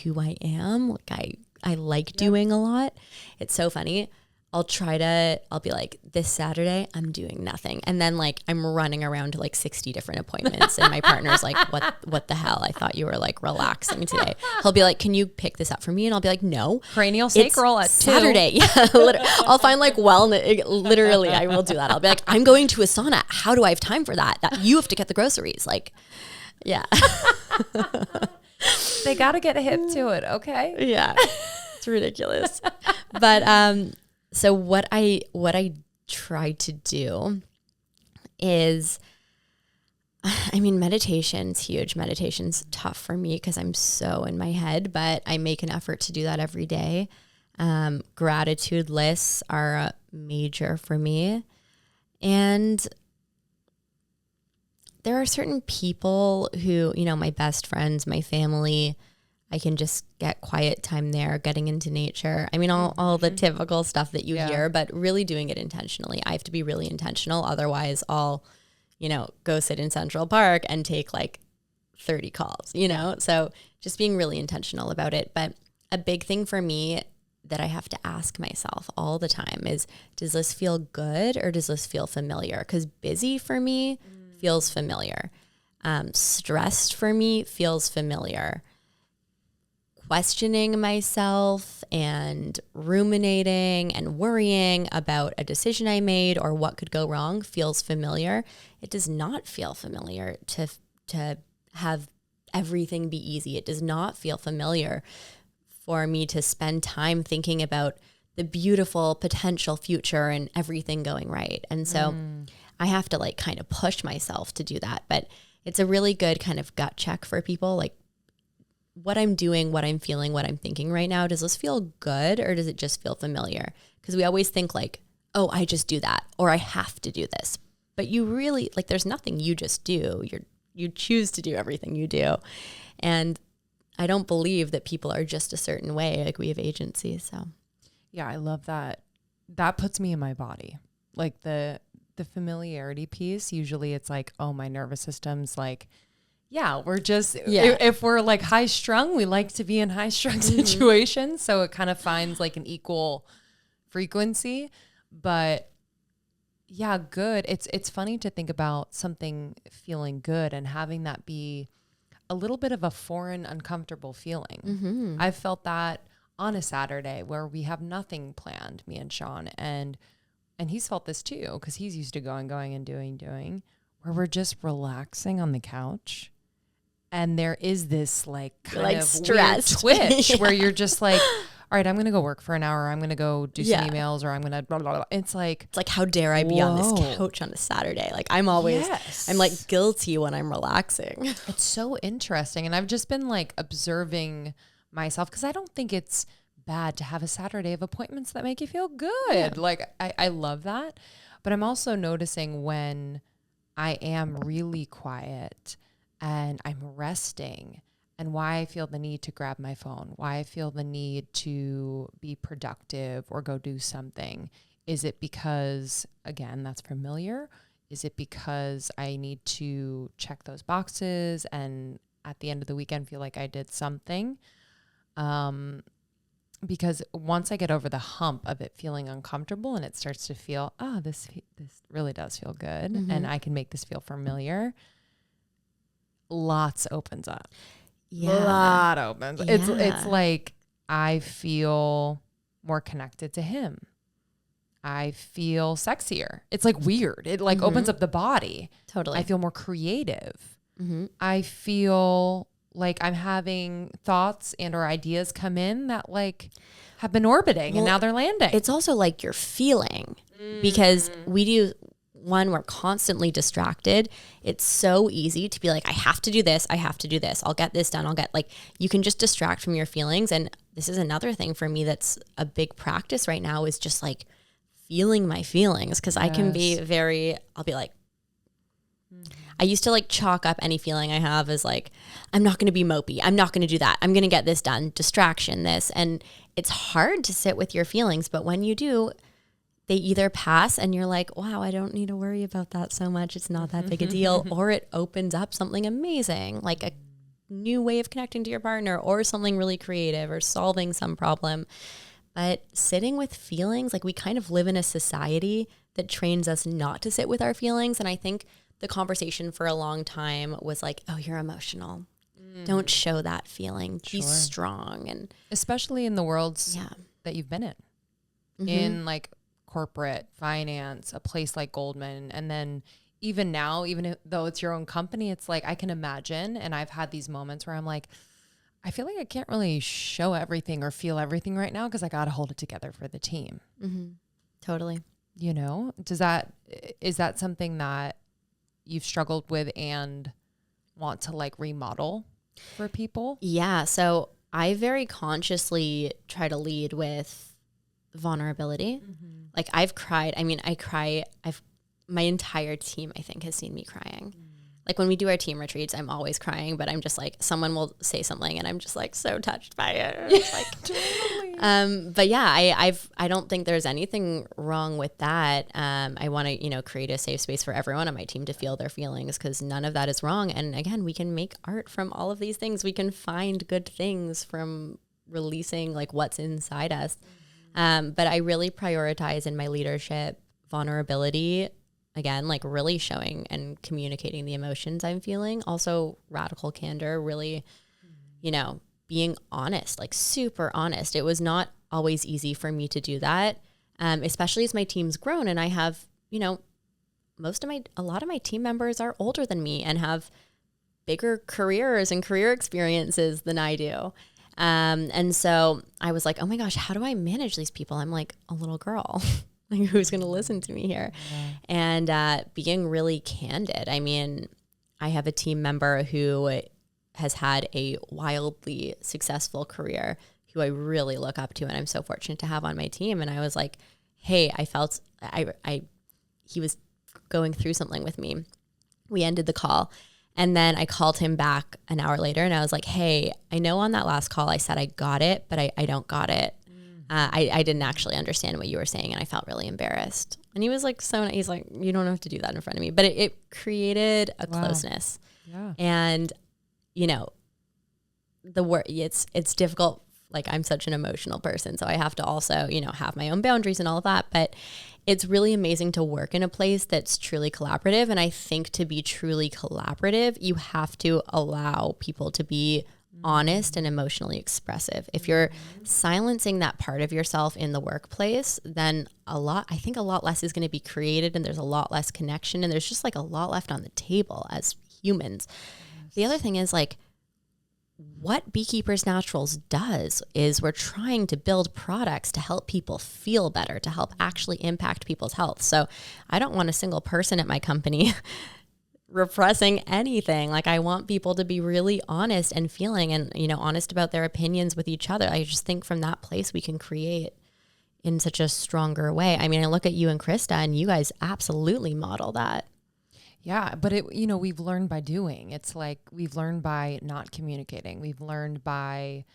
Speaker 4: who I am. Like I like doing a lot. It's so funny. I'll be like, this Saturday, I'm doing nothing. And then like, I'm running around to like 60 different appointments. And my partner's like, what the hell? I thought you were like relaxing today. He'll be like, can you pick this up for me? And I'll be like, no.
Speaker 2: Cranial sacral at 2.
Speaker 4: Saturday. Yeah. I'll find like wellness. Literally, I will do that. I'll be like, I'm going to a sauna. How do I have time for that? You have to get the groceries. Like, yeah.
Speaker 2: They got to get a hip to it. Okay.
Speaker 4: Yeah. It's ridiculous. But, so what I try to do is, I mean, meditation's huge. Meditation's tough for me because I'm so in my head, but I make an effort to do that every day. Gratitude lists are major for me. And there are certain people who, you know, my best friends, my family, I can just get quiet time there, getting into nature. I mean, all the typical stuff that you hear, but really doing it intentionally. I have to be really intentional. Otherwise, I'll, you know, go sit in Central Park and take like 30 calls, you know? So just being really intentional about it. But a big thing for me that I have to ask myself all the time is, does this feel good or does this feel familiar? Because busy for me feels familiar. Stressed for me feels familiar. Questioning myself and ruminating and worrying about a decision I made or what could go wrong feels familiar. It does not feel familiar to have everything be easy. It does not feel familiar for me to spend time thinking about the beautiful potential future and everything going right. And so I have to like kind of push myself to do that. But it's a really good kind of gut check for people, like, what I'm doing, what I'm feeling, what I'm thinking right now, does this feel good or does it just feel familiar? Because we always think like, oh, I just do that or I have to do this. But you really, like, there's nothing you just do. You choose to do everything you do. And I don't believe that people are just a certain way. Like, we have agency. So
Speaker 3: yeah, I love that. That puts me in my body. Like the familiarity piece, usually it's like, oh, my nervous system's like, yeah, we're just, if we're like high strung, we like to be in high strung situations. So it kind of finds like an equal frequency, but yeah, good. It's funny to think about something feeling good and having that be a little bit of a foreign, uncomfortable feeling. I've felt that on a Saturday where we have nothing planned, me and Sean, and he's felt this too, because he's used to going and doing, where we're just relaxing on the couch. And there is this like kind of
Speaker 4: stress
Speaker 3: weird twitch where you're just like, all right, I'm going to go work for an hour. I'm going to go do some emails, or I'm going to blah, blah, blah. It's like,
Speaker 4: how dare I be on this couch on a Saturday? Like, I'm always, I'm like guilty when I'm relaxing.
Speaker 3: It's so interesting. And I've just been like observing myself, because I don't think it's bad to have a Saturday of appointments that make you feel good. Yeah. Like, I love that. But I'm also noticing when I am really quiet and I'm resting, and why I feel the need to grab my phone, why I feel the need to be productive or go do something. Is it because, again, that's familiar? Is it because I need to check those boxes and at the end of the weekend feel like I did something? Because once I get over the hump of it feeling uncomfortable and it starts to feel, oh, this really does feel good, and I can make this feel familiar, lots opens up. Yeah. A lot opens. Yeah. It's like I feel more connected to him. I feel sexier. It's like weird. It like opens up the body.
Speaker 4: Totally.
Speaker 3: I feel more creative. I feel like I'm having thoughts and or ideas come in that like have been orbiting and now they're landing.
Speaker 4: It's also like you're feeling, because we're constantly distracted. It's so easy to be like, I have to do this. I'll get this done. You can just distract from your feelings. And this is another thing for me that's a big practice right now, is just like feeling my feelings. Cause I can be I'll be like, I used to like chalk up any feeling I have as like, I'm not going to be mopey. I'm not going to do that. I'm going to get this done. Distraction, this. And it's hard to sit with your feelings. But when you do, they either pass and you're like, wow, I don't need to worry about that so much. It's not that big a deal. Or it opens up something amazing, like a new way of connecting to your partner or something really creative or solving some problem. But sitting with feelings, like we kind of live in a society that trains us not to sit with our feelings. And I think the conversation for a long time was like, oh, you're emotional. Don't show that feeling. Be strong. And
Speaker 3: especially in the worlds that you've been in, in like corporate finance, a place like Goldman. And then even now, even though it's your own company, it's like, I can imagine. And I've had these moments where I'm like, I feel like I can't really show everything or feel everything right now, 'cause I got to hold it together for the team.
Speaker 4: Totally.
Speaker 3: You know, is that something that you've struggled with and want to like remodel for people?
Speaker 4: Yeah. So I very consciously try to lead with vulnerability. Like I've cried. I mean, my entire team, I think, has seen me crying. Like when we do our team retreats, I'm always crying, but I'm just like, someone will say something and I'm just like so touched by it. But yeah, I don't think there's anything wrong with that. I want to, create a safe space for everyone on my team to feel their feelings, because none of that is wrong. And again, we can make art from all of these things. We can find good things from releasing like what's inside us. But I really prioritize in my leadership vulnerability. Again, like really showing and communicating the emotions I'm feeling. Also radical candor, really, being honest, like super honest. It was not always easy for me to do that, especially as my team's grown. And I have, a lot of my team members are older than me and have bigger careers and career experiences than I do. And so I was like, oh my gosh, how do I manage these people? I'm like a little girl. Like, who's going to listen to me here? And being really candid. I mean, I have a team member who has had a wildly successful career, who I really look up to and I'm so fortunate to have on my team. And I was like, hey, I felt he was going through something with me. We ended the call. And then I called him back an hour later and I was like, hey, I know on that last call I said I got it, but I don't got it. I didn't actually understand what you were saying and I felt really embarrassed. And he was like, he's like, you don't have to do that in front of me. But it created a closeness.
Speaker 3: Yeah.
Speaker 4: And, it's difficult. Like I'm such an emotional person. So I have to also, have my own boundaries and all of that. But it's really amazing to work in a place that's truly collaborative. And I think to be truly collaborative, you have to allow people to be honest and emotionally expressive. If you're silencing that part of yourself in the workplace, then I think a lot less is going to be created and there's a lot less connection and there's just like a lot left on the table as humans. Yes. The other thing is like what Beekeepers Naturals does is we're trying to build products to help people feel better, to help actually impact people's health. So I don't want a single person at my company repressing anything. Like I want people to be really honest and feeling and, honest about their opinions with each other. I just think from that place we can create in such a stronger way. I mean, I look at you and Krista and you guys absolutely model that.
Speaker 3: Yeah. But we've learned by doing. It's like we've learned by not communicating. We've learned by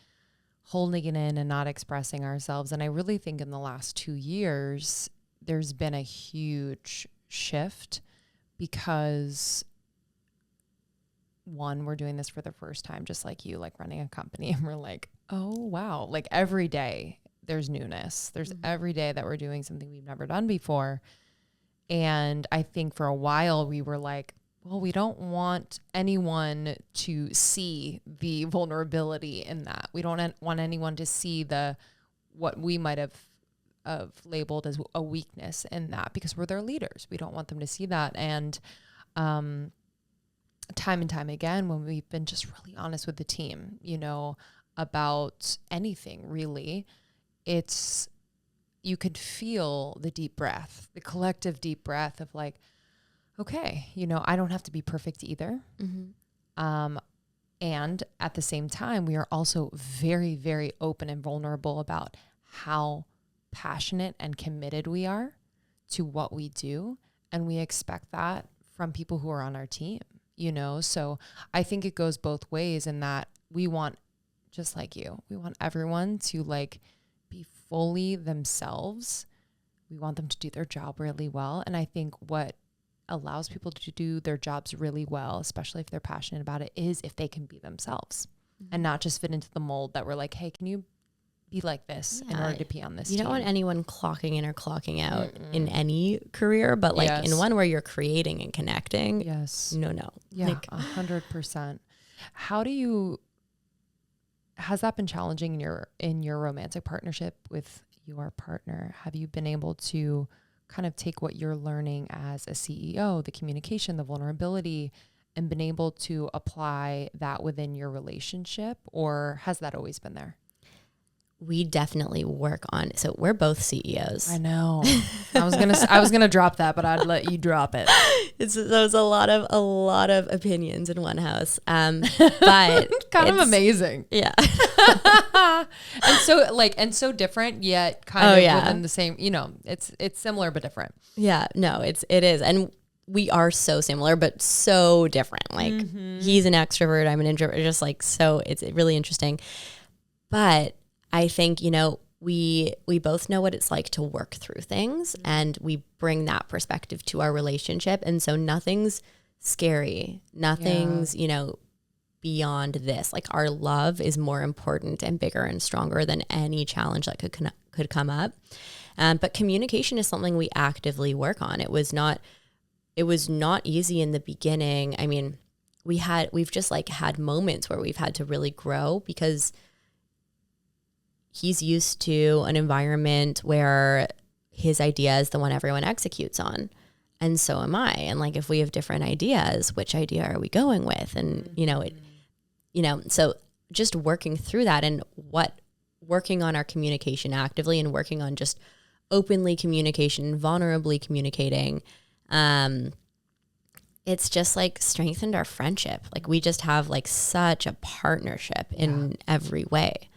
Speaker 3: holding it in and not expressing ourselves. And I really think in the last 2 years, there's been a huge shift because one, we're doing this for the first time, just like you, like running a company. And we're like, oh, wow. Like every day there's newness. There's every day that we're doing something we've never done before. And I think for a while we were like, well, we don't want anyone to see the vulnerability in that. We don't want anyone to see what we might have labeled as a weakness in that because we're their leaders. We don't want them to see that. And time and time again, when we've been just really honest with the team, about anything really, you could feel the deep breath, the collective deep breath of like, okay, I don't have to be perfect either. And at the same time, we are also very, very open and vulnerable about how passionate and committed we are to what we do. And we expect that from people who are on our team, So I think it goes both ways in that we want, just like you, we want everyone to like be fully themselves we want them to do their job really well. And I think what allows people to do their jobs really well, especially if they're passionate about it, is if they can be themselves and not just fit into the mold that we're like, hey, can you be like this in order to be on this
Speaker 4: You
Speaker 3: team?
Speaker 4: don't want anyone clocking in or clocking out in any career, but like in one where you're creating and connecting.
Speaker 3: Yes.
Speaker 4: No.
Speaker 3: Yeah, 100%. Has that been challenging in your romantic partnership with your partner? Have you been able to kind of take what you're learning as a CEO, the communication, the vulnerability, and been able to apply that within your relationship, or has that always been there?
Speaker 4: We definitely work on, so we're both CEOs.
Speaker 3: I know. I was gonna drop that, but I'd let you drop it.
Speaker 4: There's a lot of opinions in one house, but
Speaker 3: kind of amazing.
Speaker 4: Yeah.
Speaker 3: and so different, yet kind of within the same. It's similar but different.
Speaker 4: Yeah. No, it is, and we are so similar but so different. Like he's an extrovert, I'm an introvert. Just like so, it's really interesting. But I think, we both know what it's like to work through things, and we bring that perspective to our relationship. And so nothing's scary. Nothing's, beyond this. Like our love is more important and bigger and stronger than any challenge that could come up. But communication is something we actively work on. It was not easy in the beginning. I mean, we've just like had moments where we've had to really grow because he's used to an environment where his idea is the one everyone executes on. And so am I. And like, if we have different ideas, which idea are we going with? And, so just working through that and working on our communication actively and working on just openly communication, vulnerably communicating. It's just like strengthened our friendship. Like we just have like such a partnership in every way.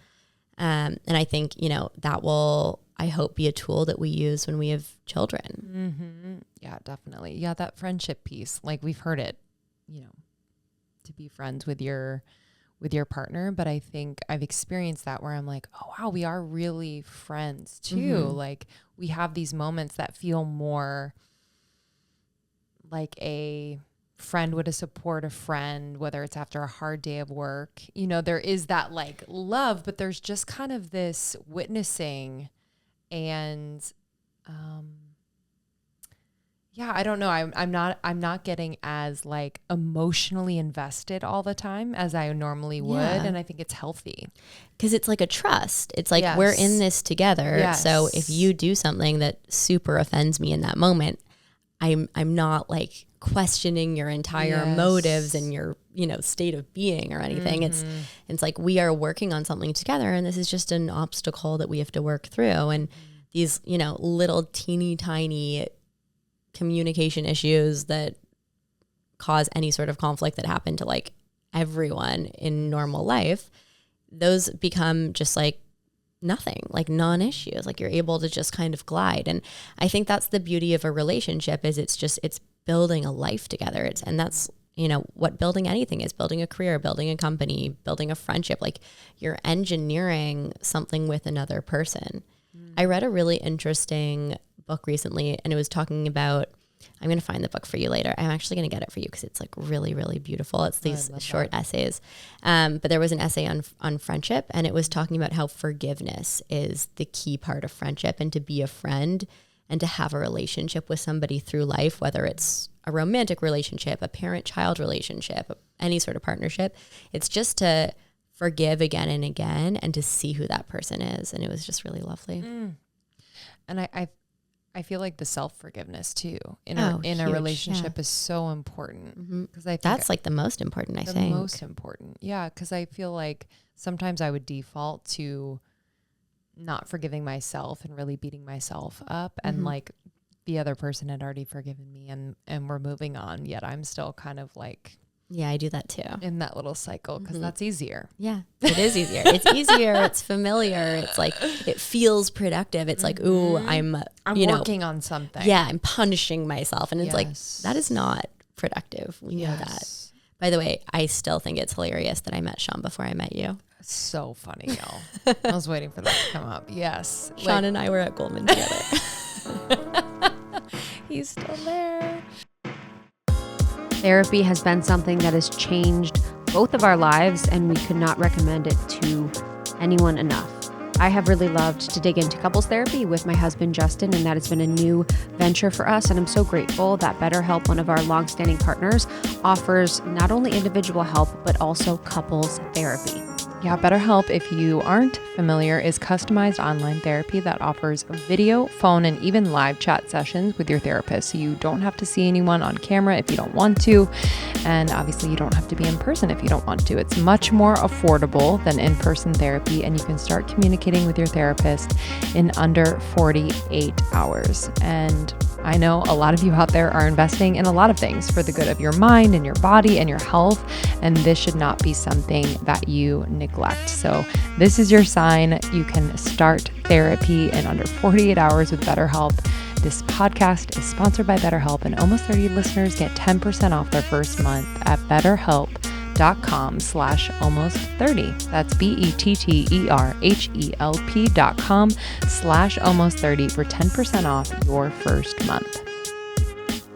Speaker 4: And I think, that will, I hope, be a tool that we use when we have children.
Speaker 3: Mm-hmm. Yeah, definitely. Yeah, that friendship piece, like we've heard it, to be friends with your partner. But I think I've experienced that where I'm like, oh, wow, we are really friends too. Mm-hmm. Like we have these moments that feel more like a friend would support a friend, whether it's after a hard day of work. There is that like love, but there's just kind of this witnessing and I don't know. I'm not getting as like emotionally invested all the time as I normally would. And I think it's healthy.
Speaker 4: Because it's like a trust. It's like we're in this together. Yes. So if you do something that super offends me in that moment, I'm not like questioning your entire motives and your, state of being or anything. Mm-hmm. It's like we are working on something together, and this is just an obstacle that we have to work through. And these, little teeny tiny communication issues that cause any sort of conflict that happen to like everyone in normal life, those become just like nothing, like non-issues. Like you're able to just kind of glide. And I think that's the beauty of a relationship is it's building a life together. And that's, what building anything is, building a career, building a company, building a friendship. Like you're engineering something with another person. I read a really interesting book recently, and it was talking about, I'm going to find the book for you later. I'm actually going to get it for you because it's like really, really beautiful. It's these short essays. But there was an essay on friendship, and it was talking about how forgiveness is the key part of friendship, and to be a friend and to have a relationship with somebody through life, whether it's a romantic relationship, a parent-child relationship, any sort of partnership. It's just to forgive again and again and to see who that person is. And it was just really lovely.
Speaker 3: And I feel like the self-forgiveness too in a relationship is so important. Because I think
Speaker 4: that's like the most important, I think.
Speaker 3: The most important. Yeah. Because I feel like sometimes I would default to not forgiving myself and really beating myself up. And like the other person had already forgiven me and we're moving on. Yet I'm still kind of like,
Speaker 4: yeah, I do that too.
Speaker 3: In that little cycle, because that's easier.
Speaker 4: Yeah, it is easier. It's easier. It's familiar. It's like, it feels productive. It's like, ooh, I'm
Speaker 3: working on something.
Speaker 4: Yeah, I'm punishing myself. And it's like, that is not productive. We know that. By the way, I still think it's hilarious that I met Sean before I met you.
Speaker 3: So funny, y'all. I was waiting for that to come up. Yes.
Speaker 4: Sean and I were at Goldman together.
Speaker 3: He's still there.
Speaker 1: Therapy has been something that has changed both of our lives, and we could not recommend it to anyone enough. I have really loved to dig into couples therapy with my husband, Justin, and that has been a new venture for us. And I'm so grateful that BetterHelp, one of our longstanding partners, offers not only individual help, but also couples therapy.
Speaker 2: Yeah, BetterHelp, if you aren't familiar, is customized online therapy that offers video, phone, and even live chat sessions with your therapist. So you don't have to see anyone on camera if you don't want to. And obviously you don't have to be in person if you don't want to. It's much more affordable than in-person therapy, and you can start communicating with your therapist in under 48 hours. And I know a lot of you out there are investing in a lot of things for the good of your mind and your body and your health, and this should not be something that you neglect. So this is your sign. You can start therapy in under 48 hours with BetterHelp. This podcast is sponsored by BetterHelp, and Almost 30 listeners get 10% off their first month at BetterHelp.com/almost30. That's BetterHelp.com/almost30 for 10% off your first month.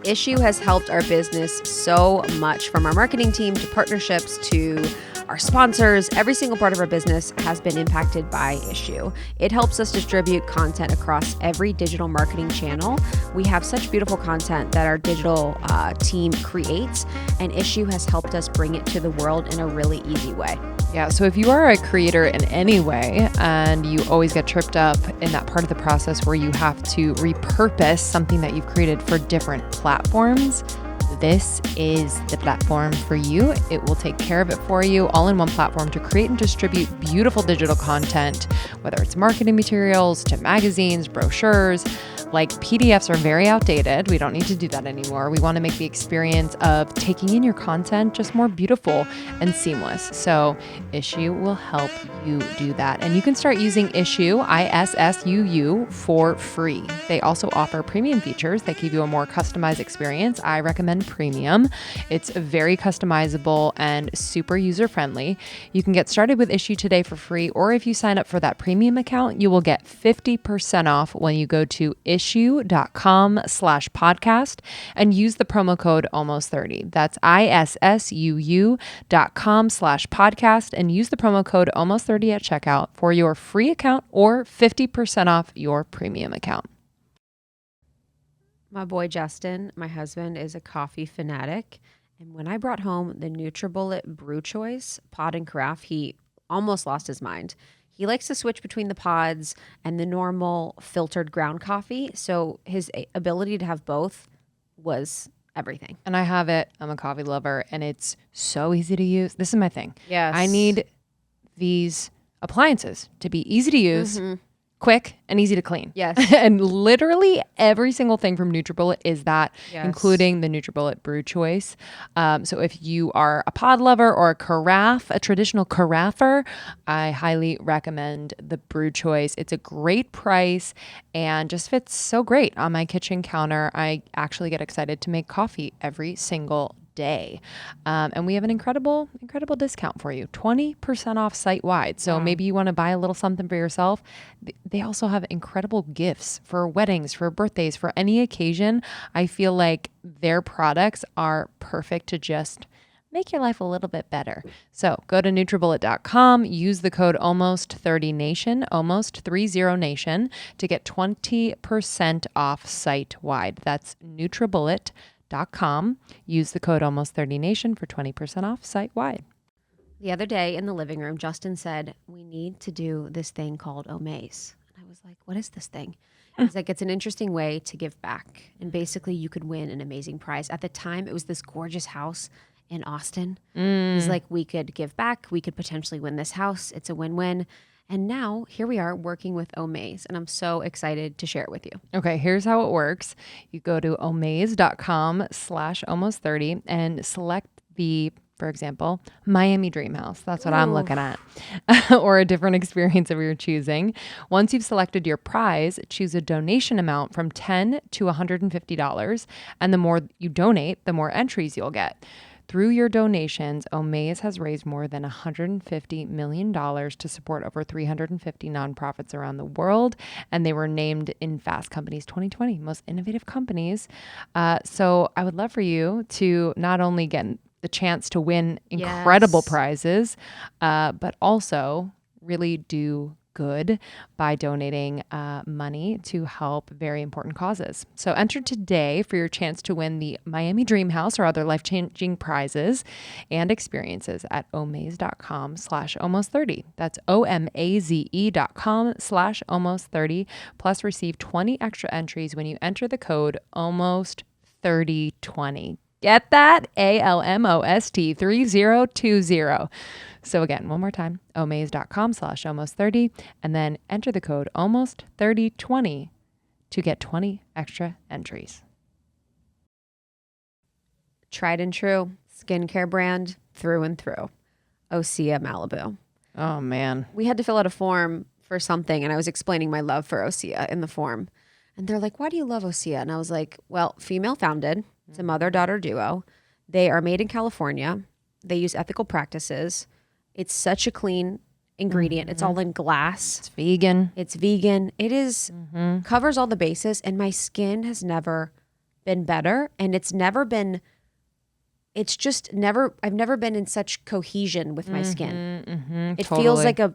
Speaker 1: Issue has helped our business so much, from our marketing team to partnerships to our sponsors. Every single part of our business has been impacted by Issue. It helps us distribute content across every digital marketing channel. We have such beautiful content that our digital team creates, and Issue has helped us bring it to the world in a really easy way.
Speaker 2: Yeah, so if you are a creator in any way and you always get tripped up in that part of the process where you have to repurpose something that you've created for different platforms, this is the platform for you. It will take care of it for you, all in one platform to create and distribute beautiful digital content, whether it's marketing materials to magazines, brochures. Like, PDFs are very outdated. We don't need to do that anymore. We want to make the experience of taking in your content just more beautiful and seamless. So Issue will help you do that. And you can start using Issue, ISSUU, for free. They also offer premium features that give you a more customized experience. I recommend Premium. It's very customizable and super user-friendly. You can get started with Issue today for free, or if you sign up for that premium account, you will get 50% off when you go to issue.com/podcast and use the promo code almost30. That's ISSUU.com/podcast and use the promo code almost30 at checkout for your free account or 50% off your premium account.
Speaker 1: My boy Justin, my husband, is a coffee fanatic. And when I brought home the NutriBullet Brew Choice pod and carafe, he almost lost his mind. He likes to switch between the pods and the normal filtered ground coffee. So his ability to have both was everything.
Speaker 2: And I have it. I'm a coffee lover, and it's so easy to use. This is my thing.
Speaker 1: Yes.
Speaker 2: I need these appliances to be easy to use, quick, and easy to clean.
Speaker 1: Yes.
Speaker 2: And literally every single thing from NutriBullet is that,
Speaker 1: Yes.
Speaker 2: including the NutriBullet Brew Choice. So if you are a pod lover or a traditional caraffer, I highly recommend the Brew Choice. It's a great price and just fits so great on my kitchen counter. I actually get excited to make coffee every single day. And we have an incredible discount for you, 20% off site-wide. So maybe you want to buy a little something for yourself. They also have incredible gifts for weddings, for birthdays, for any occasion. I feel like their products are perfect to just make your life a little bit better. So go to NutriBullet.com, use the code almost30nation, almost30nation, to get 20% off site-wide. That's NutriBullet.com. Use the code almost30nation for 20% off site-wide.
Speaker 1: The other day in the living room, Justin said, we need to do this thing called Omaze. And I was like, what is this thing? He's like, it's an interesting way to give back. And basically you could win an amazing prize. At the time, it was this gorgeous house in Austin. He's like, we could give back. We could potentially win this house. It's a win-win. And now here we are working with Omaze, and I'm so excited to share it with you.
Speaker 2: Okay, here's how it works. You go to omaze.com/almost30 and select the, for example, Miami Dream House. That's what I'm looking at. Or a different experience of your choosing. Once you've selected your prize, choose a donation amount from $10 to $150. And the more you donate, the more entries you'll get. Through your donations, Omaze has raised more than $150 million to support over 350 nonprofits around the world, and they were named in Fast Company's 2020 Most Innovative Companies. So I would love for you to not only get the chance to win incredible prizes, but also really do good by donating money to help very important causes. So enter today for your chance to win the Miami Dream House or other life-changing prizes and experiences at omaze.com/almost30. That's OMAZE.com/almost30. Plus receive 20 extra entries when you enter the code almost3020. Get that? ALMOST3020. So again, one more time, omaze.com/almost30, and then enter the code almost3020 to get 20 extra entries.
Speaker 1: Tried and true skincare brand through and through. Osea Malibu.
Speaker 2: Oh man.
Speaker 1: We had to fill out a form for something, and I was explaining my love for Osea in the form. And they're like, why do you love Osea? And I was like, well, female founded. It's a mother-daughter duo. They are made in California. They use ethical practices. It's such a clean ingredient. It's all in glass.
Speaker 2: It's vegan.
Speaker 1: It is covers all the bases, and my skin has never been better. And I've never been in such cohesion with my skin. It feels like a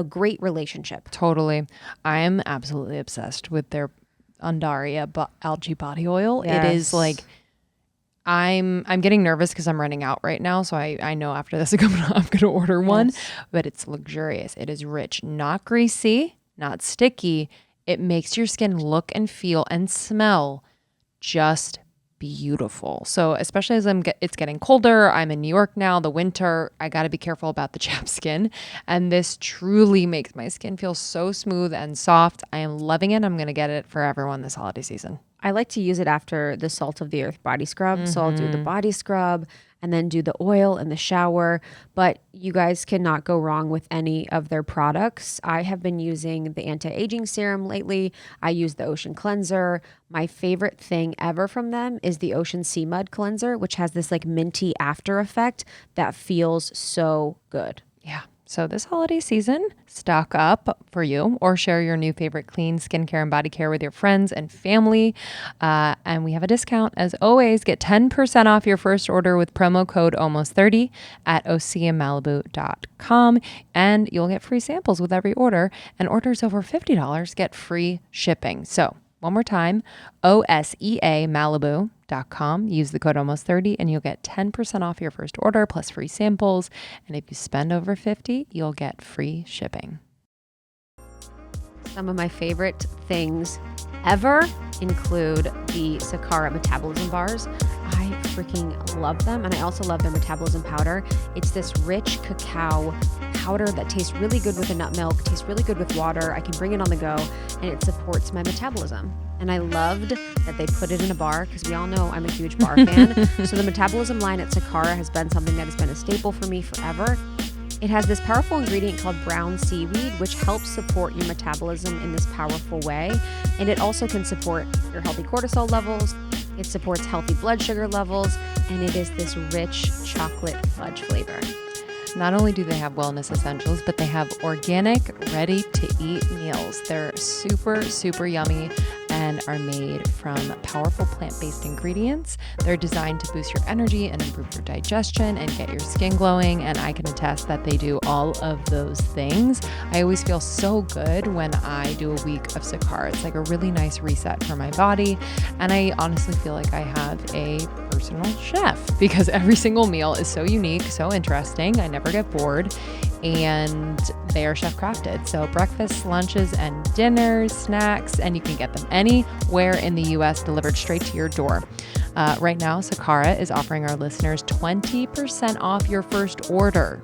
Speaker 1: great relationship.
Speaker 2: Totally. I am absolutely obsessed with their Undaria algae body oil.
Speaker 1: Yes.
Speaker 2: It is like, I'm getting nervous because I'm running out right now. So I know after this I'm going to order one, but it's luxurious. It is rich, not greasy, not sticky. It makes your skin look and feel and smell just beautiful. So especially as it's getting colder, I'm in New York now, the winter, I got to be careful about the chapped skin. And this truly makes my skin feel so smooth and soft. I am loving it. I'm going to get it for everyone this holiday season.
Speaker 1: I like to use it after the Salt of the Earth body scrub. So I'll do the body scrub and then do the oil in the shower. But you guys cannot go wrong with any of their products. I have been using the anti-aging serum lately. I use the Ocean Cleanser. My favorite thing ever from them is the Ocean Sea Mud Cleanser, which has this like minty after effect that feels so good.
Speaker 2: Yeah. So this holiday season, stock up for you or share your new favorite clean skincare and body care with your friends and family. And we have a discount. As always, get 10% off your first order with promo code almost30 at oseamalibu.com. And you'll get free samples with every order. And orders over $50 get free shipping. So one more time, oseamalibu.com. Use the code almost30 and you'll get 10% off your first order plus free samples. And if you spend over $50, you'll get free shipping.
Speaker 1: Some of my favorite things ever include the Sakara metabolism bars. I freaking love them. And I also love their metabolism powder. It's this rich cacao powder that tastes really good with a nut milk, tastes really good with water. I can bring it on the go and it supports my metabolism. And I loved that they put it in a bar because we all know I'm a huge bar fan. So the metabolism line at Sakara has been something that has been a staple for me forever. It has this powerful ingredient called brown seaweed, which helps support your metabolism in this powerful way. And it also can support your healthy cortisol levels. It supports healthy blood sugar levels. And it is this rich chocolate fudge flavor.
Speaker 2: Not only do they have wellness essentials, but they have organic, ready-to-eat meals. They're super, super yummy and are made from powerful plant-based ingredients. They're designed to boost your energy and improve your digestion and get your skin glowing. And I can attest that they do all of those things. I always feel so good when I do a week of Sakara. It's like a really nice reset for my body. And I honestly feel like I have a personal chef because every single meal is so unique, so interesting. I never get bored. And they are chef crafted. So breakfast, lunches, and dinners, snacks, and you can get them anywhere in the US delivered straight to your door. Right now, Sakara is offering our listeners 20% off your first order.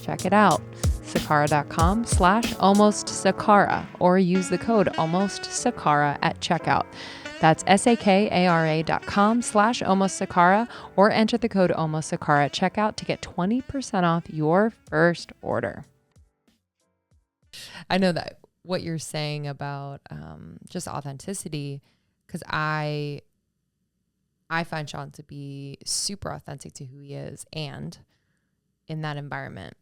Speaker 2: Check it out. Sakara.com/almostsakara or use the code almostsakara at checkout. That's SAKARA.com/almostsakara or enter the code almostsakara at checkout to get 20% off your first order.
Speaker 3: I know that what you're saying about just authenticity, because I I find Sean to be super authentic to who he is. And in that environment,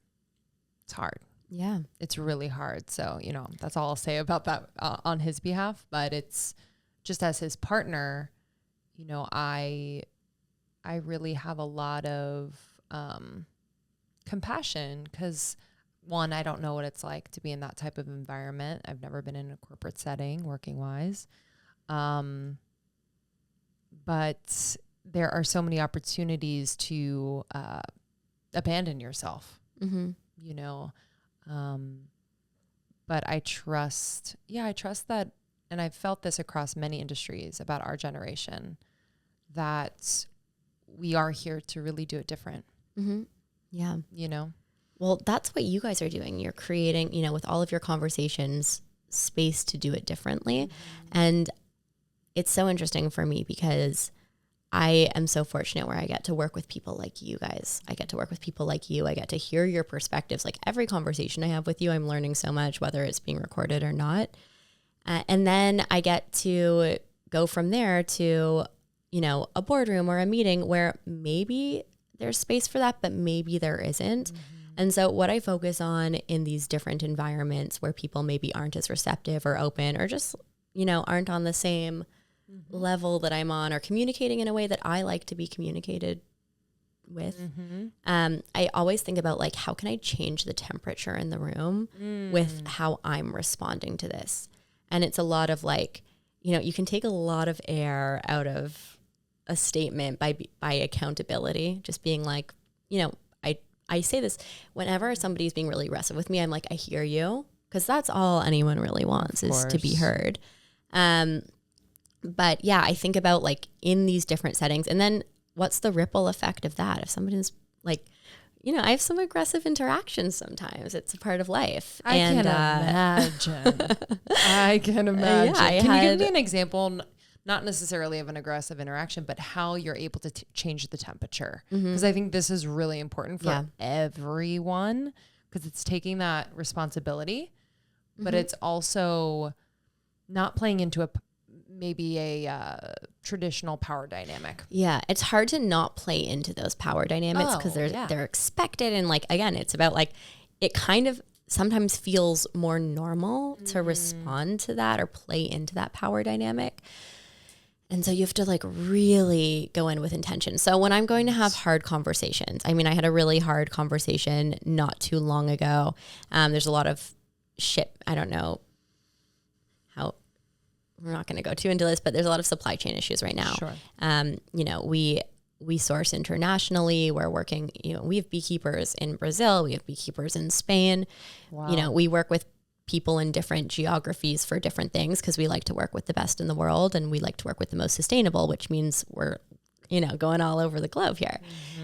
Speaker 3: it's hard.
Speaker 4: Yeah.
Speaker 3: It's really hard. So, that's all I'll say about that on his behalf. But it's just as his partner, I really have a lot of compassion because, one, I don't know what it's like to be in that type of environment. I've never been in a corporate setting working wise. But there are so many opportunities to abandon yourself, but I trust that, and I've felt this across many industries about our generation, that we are here to really do it different.
Speaker 4: Mm-hmm. Yeah. Well, that's what you guys are doing. You're creating, with all of your conversations, space to do it differently. Mm-hmm. And it's so interesting for me because I am so fortunate where I get to work with people like you guys. I get to work with people like you. I get to hear your perspectives. Like every conversation I have with you, I'm learning so much, whether it's being recorded or not. And then I get to go from there to, a boardroom or a meeting where maybe there's space for that, but maybe there isn't. Mm-hmm. And so what I focus on in these different environments where people maybe aren't as receptive or open or just, aren't on the same level that I'm on or communicating in a way that I like to be communicated with. Mm-hmm. I always think about like, how can I change the temperature in the room with how I'm responding to this? And it's a lot of like, you can take a lot of air out of a statement by accountability, just being like, I say this whenever somebody's being really aggressive with me, I'm like, I hear you. Cause that's all anyone really wants is to be heard. But yeah, I think about like in these different settings and then what's the ripple effect of that? If somebody's like, I have some aggressive interactions sometimes. It's a part of life.
Speaker 3: I can imagine.
Speaker 4: Yeah,
Speaker 3: Can you give me an example, not necessarily of an aggressive interaction, but how you're able to change the temperature? Because I think this is really important for everyone because it's taking that responsibility, but it's also not playing into maybe a traditional power dynamic.
Speaker 4: Yeah, it's hard to not play into those power dynamics because they're expected. And like, again, it's about like, it kind of sometimes feels more normal to respond to that or play into that power dynamic. And so you have to like really go in with intention. So when I'm going to have hard conversations, I had a really hard conversation not too long ago. There's a lot of I don't know how, we're not going to go too into this, but there's a lot of supply chain issues right now. Sure. We source internationally. We're working, we have beekeepers in Brazil. We have beekeepers in Spain. Wow. We work with people in different geographies for different things because we like to work with the best in the world and we like to work with the most sustainable, which means we're, going all over the globe here.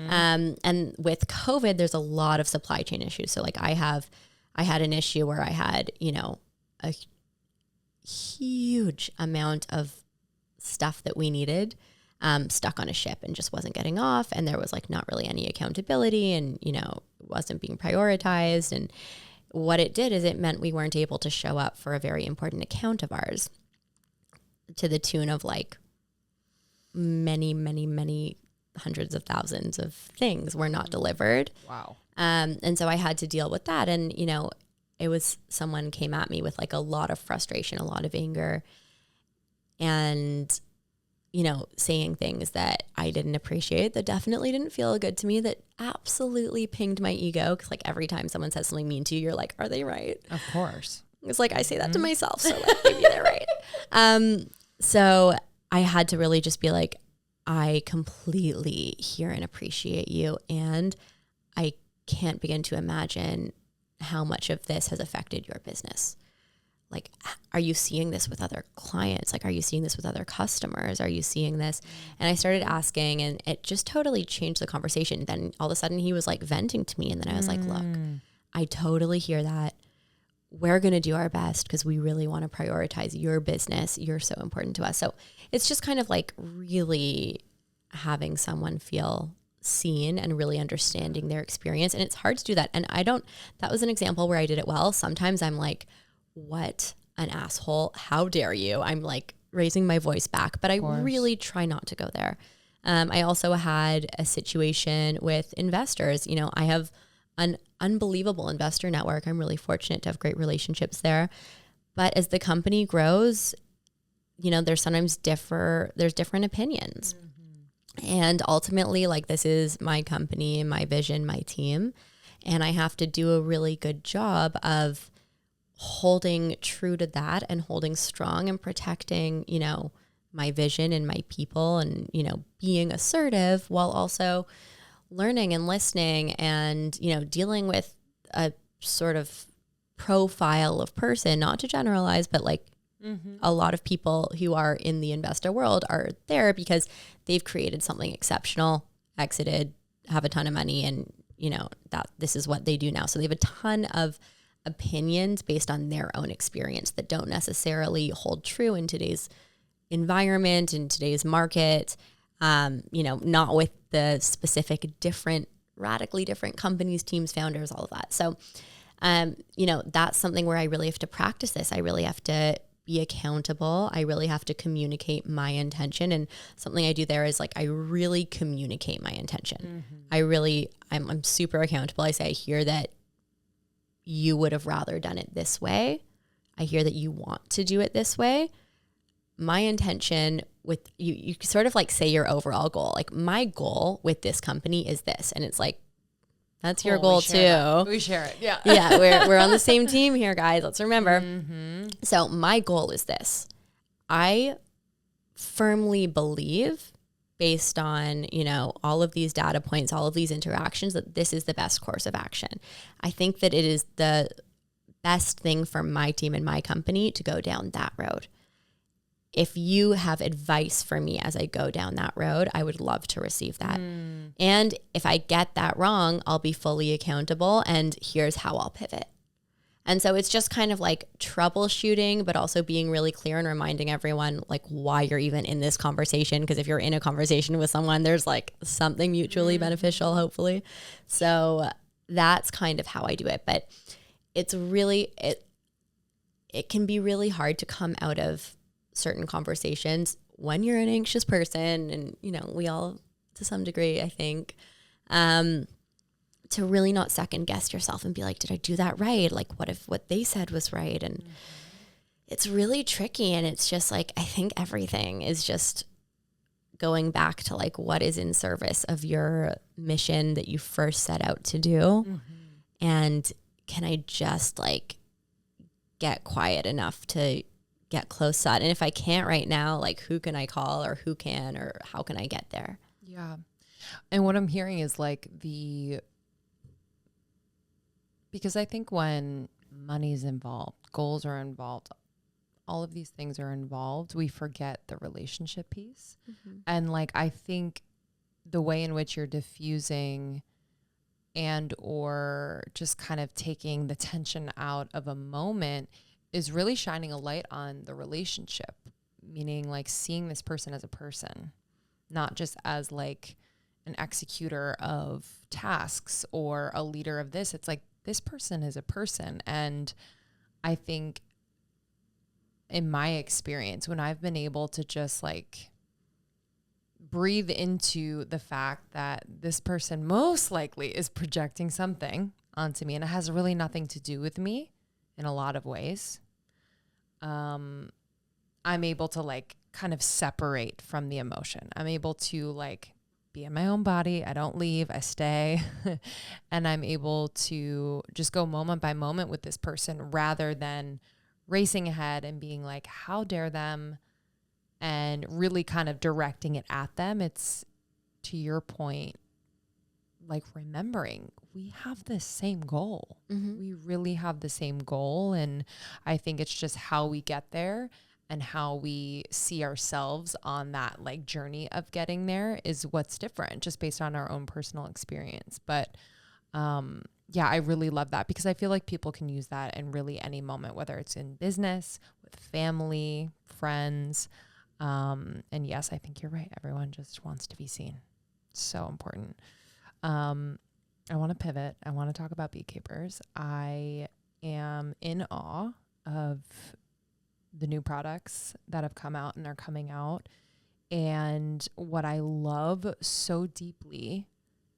Speaker 4: Mm-hmm. And with COVID, there's a lot of supply chain issues. So like I had an issue where I had, a huge amount of stuff that we needed stuck on a ship and just wasn't getting off. And there was like not really any accountability and, wasn't being prioritized. And what it did is it meant we weren't able to show up for a very important account of ours to the tune of like many, many, many hundreds of thousands of things were not delivered.
Speaker 3: Wow.
Speaker 4: And so I had to deal with that. And, it was someone came at me with like a lot of frustration, a lot of anger and, saying things that I didn't appreciate, that definitely didn't feel good to me, that absolutely pinged my ego. Cause like every time someone says something mean to you, you're like, are they right?
Speaker 3: Of course.
Speaker 4: It's like, I say that to myself. So like, maybe they're right. So I had to really just be like, I completely hear and appreciate you. And I can't begin to imagine how much of this has affected your business. Like, are you seeing this with other clients? Like, are you seeing this with other customers? Are you seeing this? And I started asking and it just totally changed the conversation. Then all of a sudden he was like venting to me. And then I was like, look, I totally hear that. We're going to do our best because we really want to prioritize your business. You're so important to us. So it's just kind of like really having someone feel seen and really understanding their experience. And it's hard to do that. And that was an example where I did it well. Sometimes I'm like, what an asshole. How dare you? I'm like raising my voice back, but I really try not to go there. I also had a situation with investors. You know, I have an unbelievable investor network. I'm really fortunate to have great relationships there. But as the company grows, you know, there's different opinions. And ultimately, like, this is my company, my vision, my team. And I have to do a really good job of holding true to that and holding strong and protecting, you know, my vision and my people and, you know, being assertive while also learning and listening and, you know, dealing with a sort of profile of person, not to generalize, but like a lot of people who are in the investor world are there because they've created something exceptional, exited, have a ton of money, and, you know, that this is what they do now. So they have a ton of opinions based on their own experience that don't necessarily hold true in today's environment, in today's market, you know, not with the specific radically different companies, teams, founders, all of that. So, you know, that's something where I really have to practice this. I really have to be accountable. I really have to communicate my intention. And something I do there is like, I really communicate my intention. I'm super accountable. I say, I hear that you would have rather done it this way. I hear that you want to do it this way. My intention with you sort of like say your overall goal. Like, my goal with this company is this. And it's like, that's cool, your goal too.
Speaker 3: We share it. Yeah.
Speaker 4: Yeah. We're on the same team here, guys. Let's remember. So my goal is this. I firmly believe, based on, you know, all of these data points, all of these interactions, that this is the best course of action. I think that it is the best thing for my team and my company to go down that road. If you have advice for me as I go down that road, I would love to receive that. And if I get that wrong, I'll be fully accountable, and here's how I'll pivot. And so it's just kind of like troubleshooting, but also being really clear and reminding everyone like why you're even in this conversation. Because if you're in a conversation with someone, there's like something mutually beneficial, hopefully. So that's kind of how I do it. But it's really, it can be really hard to come out of certain conversations when you're an anxious person, and, you know, we all to some degree, I think, to really not second guess yourself and be like, did I do that right? Like, what if what they said was right? And it's really tricky. And it's just like, I think everything is just going back to like, what is in service of your mission that you first set out to do? And can I just like get quiet enough to get close to that? And if I can't right now, like, who can I call, or who can, or how can I get there?
Speaker 3: Yeah. And what I'm hearing is like because I think when money's involved, goals are involved, all of these things are involved, we forget the relationship piece. And like, I think the way in which you're diffusing and or just kind of taking the tension out of a moment is really shining a light on the relationship, meaning like seeing this person as a person, not just as like an executor of tasks or a leader of this. It's like, this person is a person. And I think in my experience, when I've been able to just like breathe into the fact that this person most likely is projecting something onto me, and it has really nothing to do with me in a lot of ways, I'm able to like kind of separate from the emotion. I'm able to like be in my own body. I don't leave, I stay. And I'm able to just go moment by moment with this person rather than racing ahead and being like, how dare them? And really kind of directing it at them. It's, to your point, like remembering we have the same goal. We really have the same goal. And I think it's just how we get there and how we see ourselves on that like journey of getting there is what's different, just based on our own personal experience. But yeah, I really love that, because I feel like people can use that in really any moment, whether it's in business, with family, friends. And yes, I think you're right. Everyone just wants to be seen. So important. I want to pivot. I want to talk about Beekeepers. I am in awe of the new products that have come out and are coming out. And what I love so deeply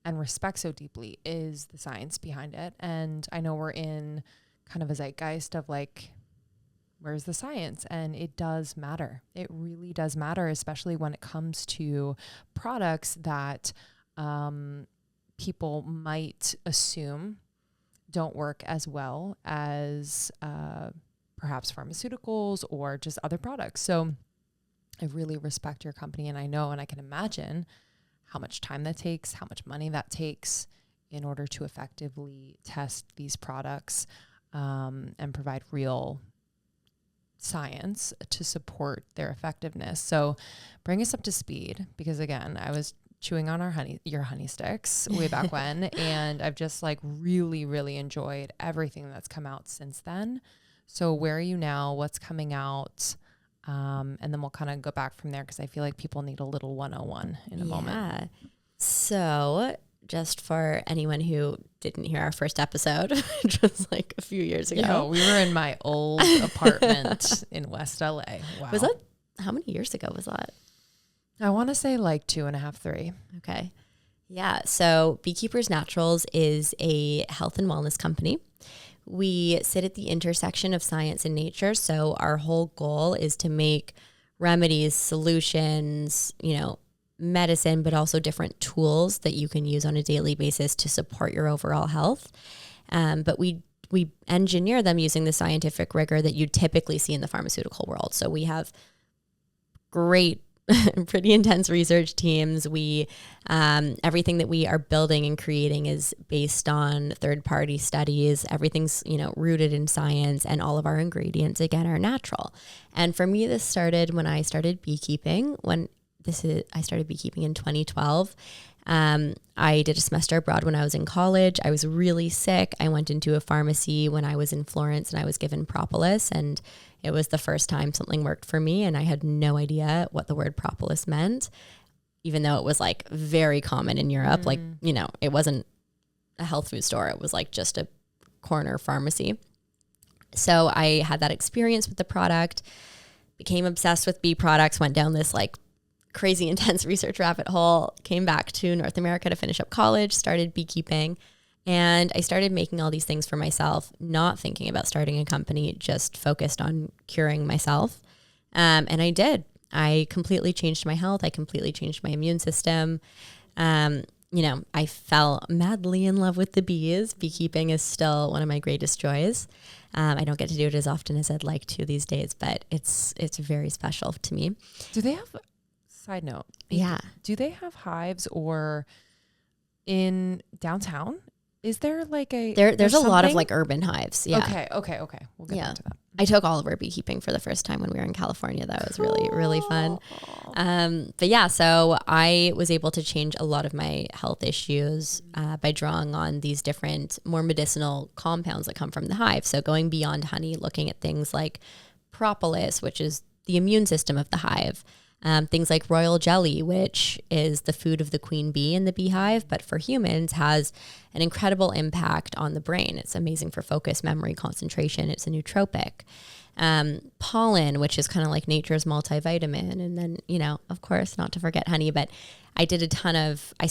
Speaker 3: and respect so deeply is the science behind it. And I know we're in kind of a zeitgeist of like, where's the science? And it does matter. It really does matter, especially when it comes to products that people might assume don't work as well as perhaps pharmaceuticals or just other products. So I really respect your company, and I know and I can imagine how much time that takes, how much money that takes in order to effectively test these products and provide real science to support their effectiveness. So bring us up to speed, because again, I was chewing on your honey sticks way back when, and I've just like really, really enjoyed everything that's come out since then. So where are you now? What's coming out? And then we'll kind of go back from there, because I feel like people need a little 101 in a moment.
Speaker 4: So just for anyone who didn't hear our first episode, which was like a few years ago.
Speaker 3: No, we were in my old apartment in West LA. Wow.
Speaker 4: Was that, how many years ago was that?
Speaker 3: I want to say like 2.5, 3.
Speaker 4: Okay. Yeah. So Beekeepers Naturals is a health and wellness company. We sit at the intersection of science and nature. So our whole goal is to make remedies, solutions, medicine, but also different tools that you can use on a daily basis to support your overall health. But we engineer them using the scientific rigor that you typically see in the pharmaceutical world. So we have great, pretty intense research teams. We everything that we are building and creating is based on third-party studies. Everything's rooted in science, and all of our ingredients again are natural. And for me, this started when I started beekeeping. I started beekeeping in 2012. I did a semester abroad when I was in college. I was really sick. I went into a pharmacy when I was in Florence, and I was given propolis, and it was the first time something worked for me. And I had no idea what the word propolis meant, even though it was like very common in Europe. Like, it wasn't a health food store. It was like just a corner pharmacy. So I had that experience with the product, became obsessed with bee products, went down this like crazy intense research rabbit hole, came back to North America to finish up college, started beekeeping, and I started making all these things for myself, not thinking about starting a company, just focused on curing myself. And I did. I completely changed my health. I completely changed my immune system. I fell madly in love with the bees. Beekeeping is still one of my greatest joys. I don't get to do it as often as I'd like to these days, but it's very special to me.
Speaker 3: Do they have... Side note.
Speaker 4: Yeah.
Speaker 3: Do they have hives or in downtown? Is there like
Speaker 4: there's a lot of like urban hives. Yeah.
Speaker 3: Okay. We'll get back to that.
Speaker 4: I took Oliver beekeeping for the first time when we were in California. That was really, really fun. But yeah, so I was able to change a lot of my health issues by drawing on these different, more medicinal compounds that come from the hive. So going beyond honey, looking at things like propolis, which is the immune system of the hive. Things like royal jelly, which is the food of the queen bee in the beehive, but for humans has an incredible impact on the brain. It's amazing for focus, memory, concentration. It's a nootropic. Pollen, which is kind of like nature's multivitamin. And then, of course, not to forget honey, but I did a ton of, I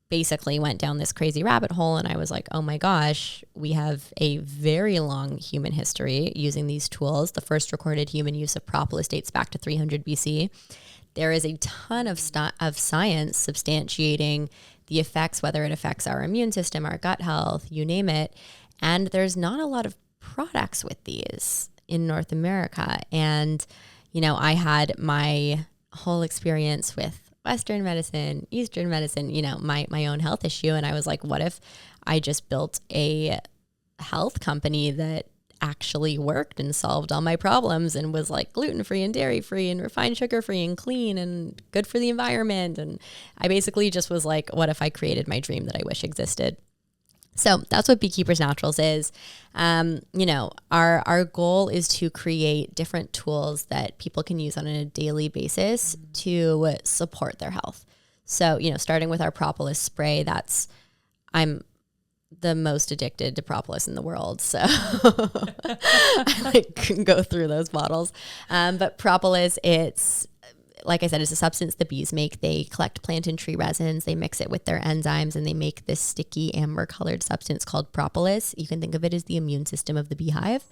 Speaker 4: basically went down this crazy rabbit hole, and I was like, oh my gosh, we have a very long human history using these tools. The first recorded human use of propolis dates back to 300 BC. There is a ton of science substantiating the effects, whether it affects our immune system, our gut health, you name it. And there's not a lot of products with these in North America. And, I had my whole experience with Western medicine, Eastern medicine, my own health issue. And I was like, what if I just built a health company that actually worked and solved all my problems and was like gluten-free and dairy-free and refined sugar-free and clean and good for the environment. And I basically just was like, what if I created my dream that I wish existed? So that's what Beekeepers Naturals is. Our goal is to create different tools that people can use on a daily basis to support their health. So, starting with our propolis spray, I'm the most addicted to propolis in the world. So I can go through those bottles. But propolis, it's like I said, it's a substance the bees make. They collect plant and tree resins, they mix it with their enzymes, and they make this sticky amber colored substance called propolis. You can think of it as the immune system of the beehive.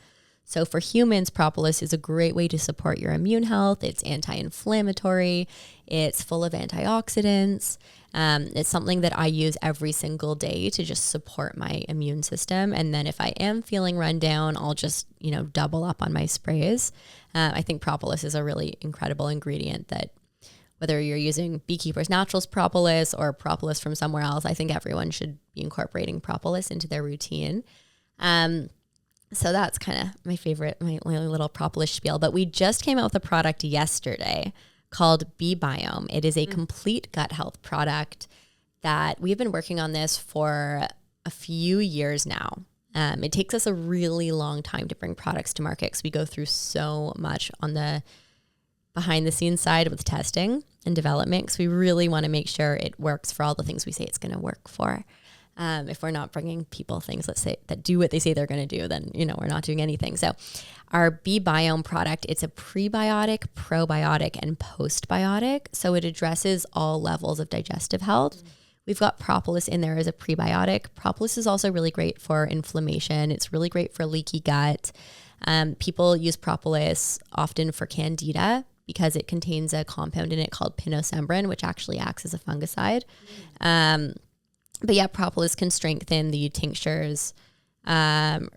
Speaker 4: So for humans, propolis is a great way to support your immune health. It's anti-inflammatory. It's full of antioxidants. It's something that I use every single day to just support my immune system. And then if I am feeling run down, I'll just, double up on my sprays. I think propolis is a really incredible ingredient that whether you're using Beekeepers Naturals propolis or propolis from somewhere else, I think everyone should be incorporating propolis into their routine. So that's kind of my favorite, my little propolis spiel. But we just came out with a product yesterday called Bee Biome. It is a complete gut health product that we've been working on this for a few years now. It takes us a really long time to bring products to market because we go through so much on the behind the scenes side with testing and development because we really want to make sure it works for all the things we say it's going to work for. If we're not bringing people things, let's say, that do what they say they're going to do, then, we're not doing anything. So our Bee Biome product, it's a prebiotic, probiotic, and postbiotic. So it addresses all levels of digestive health. We've got propolis in there as a prebiotic. Propolis is also really great for inflammation. It's really great for leaky gut. People use propolis often for candida because it contains a compound in it called pinosembrin, which actually acts as a fungicide. But yeah, propolis can strengthen the tinctures, the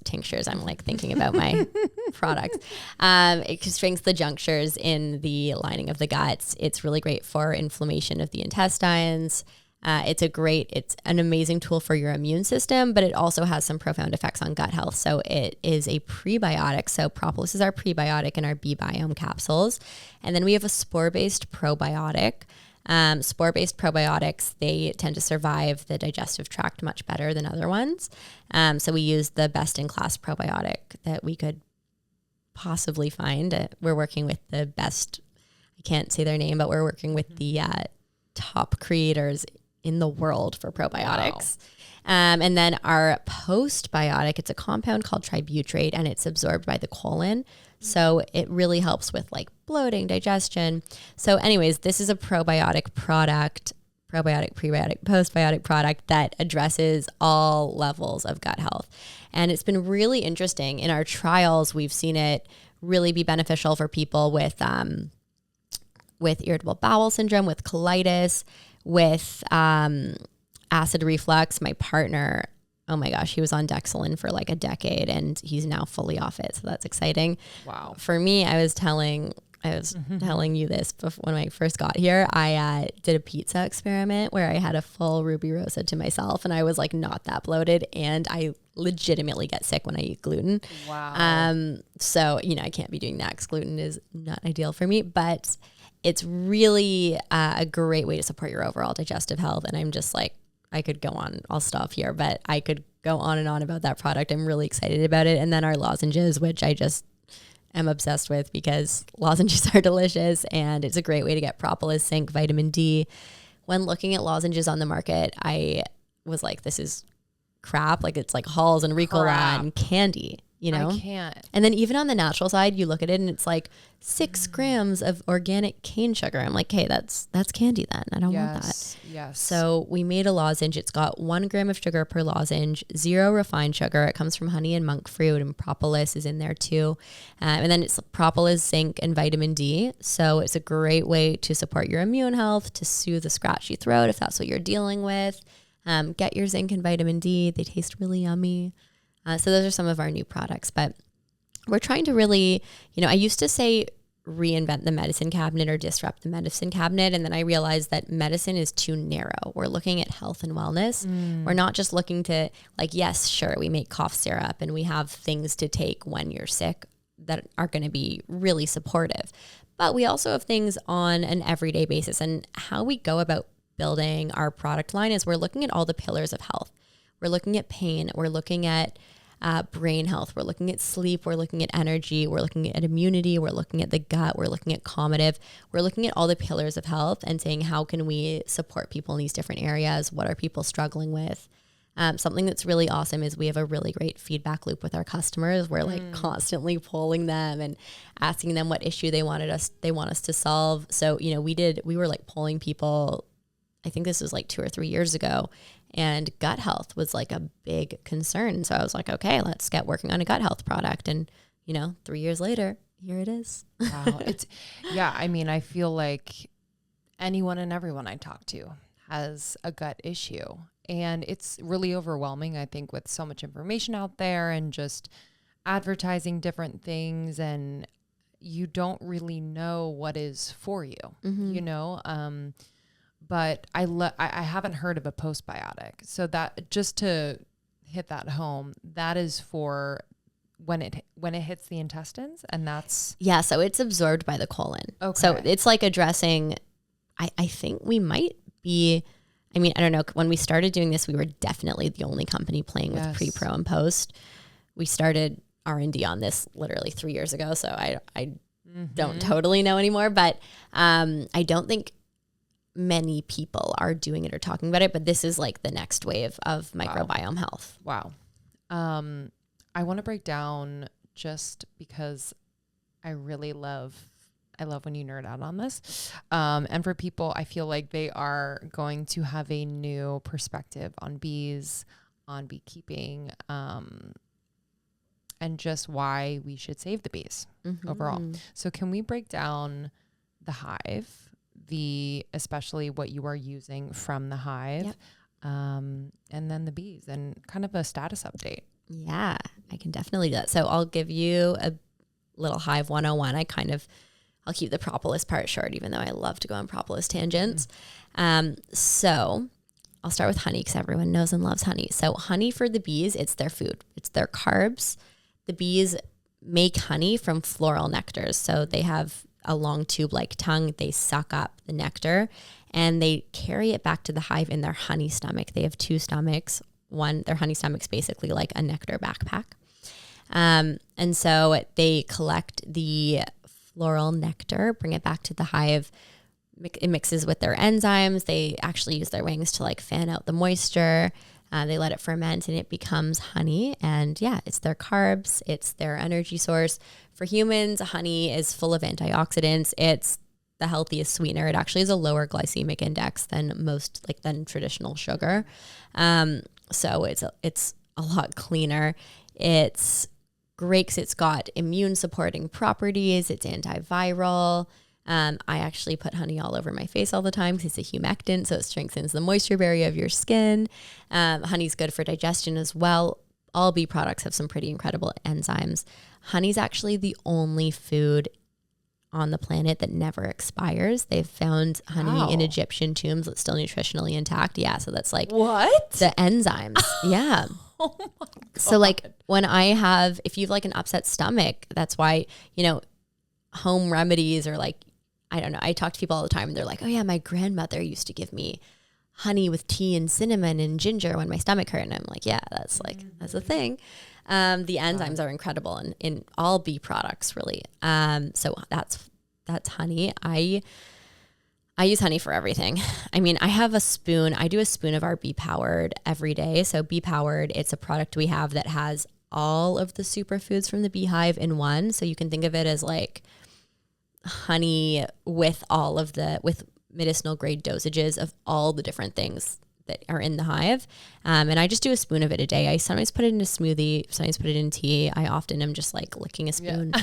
Speaker 4: tinctures. I'm like thinking about my products. It can strengthen the junctures in the lining of the guts. It's really great for inflammation of the intestines. It's an amazing tool for your immune system, but it also has some profound effects on gut health. So it is a prebiotic. So propolis is our prebiotic in our Bee Biome capsules. And then we have a spore-based probiotic. Spore-based probiotics, they tend to survive the digestive tract much better than other ones. So we use the best-in-class probiotic that we could possibly find. We're working with the best, I can't say their name, but we're working with the top creators in the world for probiotics. Wow. And then our postbiotic, it's a compound called tributrate, and it's absorbed by the colon. So it really helps with like bloating, digestion. So anyways, this is a probiotic product, probiotic, prebiotic, postbiotic product that addresses all levels of gut health. And it's been really interesting. In our trials, we've seen it really be beneficial for people with irritable bowel syndrome, with colitis, with acid reflux. My partner, oh my gosh, he was on Dexalin for like a decade and he's now fully off it. So that's exciting.
Speaker 3: Wow.
Speaker 4: For me, I was telling you this before, when I first got here. I did a pizza experiment where I had a full Ruby Rosa to myself and I was like not that bloated, and I legitimately get sick when I eat gluten.
Speaker 3: Wow.
Speaker 4: So, I can't be doing that because gluten is not ideal for me, but it's really a great way to support your overall digestive health. And I'm just like, I could go on, I'll stop here, but I could go on and on about that product. I'm really excited about it. And then our lozenges, which I just am obsessed with because lozenges are delicious and it's a great way to get propolis, zinc, vitamin D. When looking at lozenges on the market, I was like, this is crap. Like it's like Halls and Ricola and candy,
Speaker 2: I can't.
Speaker 4: And then even on the natural side, you look at it and it's like 6 grams of organic cane sugar. I'm like, hey, that's candy then. I don't want that.
Speaker 2: Yes.
Speaker 4: So we made a lozenge. It's got 1 gram of sugar per lozenge, 0 refined sugar. It comes from honey and monk fruit, and propolis is in there too. And then it's propolis, zinc, and vitamin D. So it's a great way to support your immune health, to soothe a scratchy throat if that's what you're dealing with. Get your zinc and vitamin D. They taste really yummy. So those are some of our new products, but we're trying to really, I used to say reinvent the medicine cabinet or disrupt the medicine cabinet. And then I realized that medicine is too narrow. We're looking at health and wellness. We're not just looking to yes, sure, we make cough syrup and we have things to take when you're sick that are going to be really supportive. But we also have things on an everyday basis. And how we go about building our product line is we're looking at all the pillars of health. We're looking at pain. We're looking at brain health. We're looking at sleep. We're looking at energy. We're looking at immunity. We're looking at the gut. We're looking at cognitive. We're looking at all the pillars of health and saying, how can we support people in these different areas? What are people struggling with? Something that's really awesome is we have a really great feedback loop with our customers. We're like constantly polling them and asking them what issue they want us to solve. So, you know, we were like polling people, I think this was like 2 or 3 years ago, and gut health was like a big concern. So I was like, okay, let's get working on a gut health product. And, you know, 3 years later, here it is.
Speaker 3: Wow. I mean, I feel like anyone and everyone I talk to has a gut issue, and it's really overwhelming, I think, with so much information out there and just advertising different things, and you don't really know what is for you, you know? But I haven't heard of a postbiotic. So that, just to hit that home, that is for when it hits the intestines, and that's...
Speaker 4: Yeah, so it's absorbed by the colon.
Speaker 3: Okay.
Speaker 4: So it's like addressing, I think we might be, I mean, I don't know, when we started doing this, we were definitely the only company playing with pre, pro, and post. We started R&D on this literally 3 years ago, so I don't totally know anymore, but I don't think many people are doing it or talking about it, but this is like the next wave of microbiome health.
Speaker 3: Wow. I want to break down, just because I love when you nerd out on this. And for people, I feel like they are going to have a new perspective on bees, on beekeeping, and just why we should save the bees overall. So can we break down the hive, especially what you are using from the hive, and then the bees, and kind of a status update?
Speaker 4: Yeah, I can definitely do that. So I'll give you a little hive 101. I'll keep the propolis part short, even though I love to go on propolis tangents. So I'll start with honey, because everyone knows and loves honey. So honey for the bees, it's their food. It's their carbs. The bees make honey from floral nectars. So they have a long tube-like tongue. They suck up the nectar, and they carry it back to the hive in their honey stomach. They have 2 stomachs. Their honey stomach's basically like a nectar backpack. And so they collect the floral nectar, bring it back to the hive. It mixes with their enzymes. They actually use their wings to like fan out the moisture. They let it ferment, and it becomes honey. And yeah, it's their carbs. It's their energy source. For humans, honey is full of antioxidants. It's the healthiest sweetener. It actually has a lower glycemic index than traditional sugar. So it's a lot cleaner. It's great 'cause it's got immune supporting properties. It's antiviral. I actually put honey all over my face all the time because it's a humectant, so it strengthens the moisture barrier of your skin. Honey's good for digestion as well. All bee products have some pretty incredible enzymes. Honey's actually the only food on the planet that never expires. They've found honey in Egyptian tombs that's still nutritionally intact. Yeah, so that's like
Speaker 3: what?
Speaker 4: The enzymes. Yeah.
Speaker 3: Oh my God.
Speaker 4: So like if you have like an upset stomach, that's why, you know, home remedies are like, I don't know. I talk to people all the time and they're like, oh yeah, my grandmother used to give me honey with tea and cinnamon and ginger when my stomach hurt. And I'm like, yeah, that's a thing. The enzymes are incredible in all bee products, really. So that's honey. I use honey for everything. I mean, I do a spoon of our Bee Powered every day. So Bee Powered, it's a product we have that has all of the superfoods from the beehive in one. So you can think of it as like honey with with medicinal grade dosages of all the different things that are in the hive. And I just do a spoon of it a day. I sometimes put it in a smoothie, sometimes put it in tea. I often am just like licking a spoon.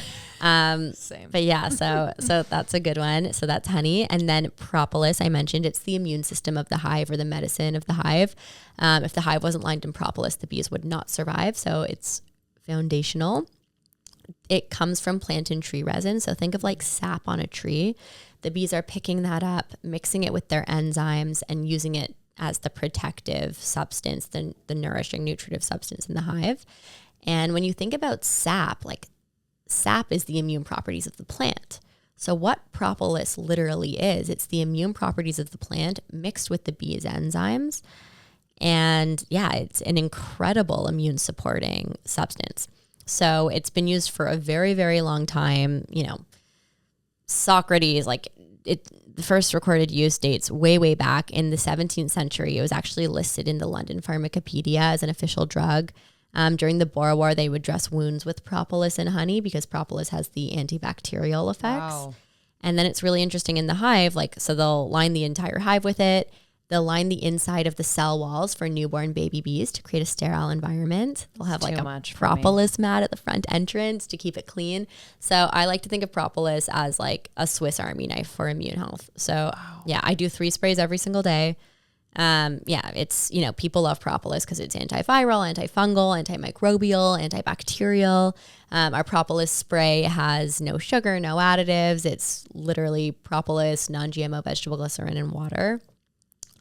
Speaker 4: Yeah.
Speaker 3: Same.
Speaker 4: But yeah, so that's a good one. So that's honey. And then propolis, I mentioned, it's the immune system of the hive, or the medicine of the hive. If the hive wasn't lined in propolis, the bees would not survive. So it's foundational. It comes from plant and tree resin. So think of like sap on a tree. The bees are picking that up, mixing it with their enzymes, and using it as the protective substance, the nourishing nutritive substance in the hive. And when you think about sap, like sap is the immune properties of the plant. So what propolis literally is, it's the immune properties of the plant mixed with the bee's enzymes. And yeah, it's an incredible immune supporting substance. So it's been used for a very, very long time. You know, Socrates, the first recorded use dates way back in the 17th century. It was actually listed in the London Pharmacopoeia as an official drug. During the Boer War, they would dress wounds with propolis and honey because propolis has the antibacterial effects. Wow. And then it's really interesting in the hive, like, so they'll line the entire hive with it. They'll line the inside of the cell walls for newborn baby bees to create a sterile environment. They'll have like a propolis mat at the front entrance to keep it clean. So I like to think of propolis as like a Swiss Army knife for immune health. So yeah, I do 3 sprays every single day. It's, people love propolis because it's antiviral, antifungal, antimicrobial, antibacterial. Our propolis spray has no sugar, no additives. It's literally propolis, non-GMO vegetable glycerin, and water.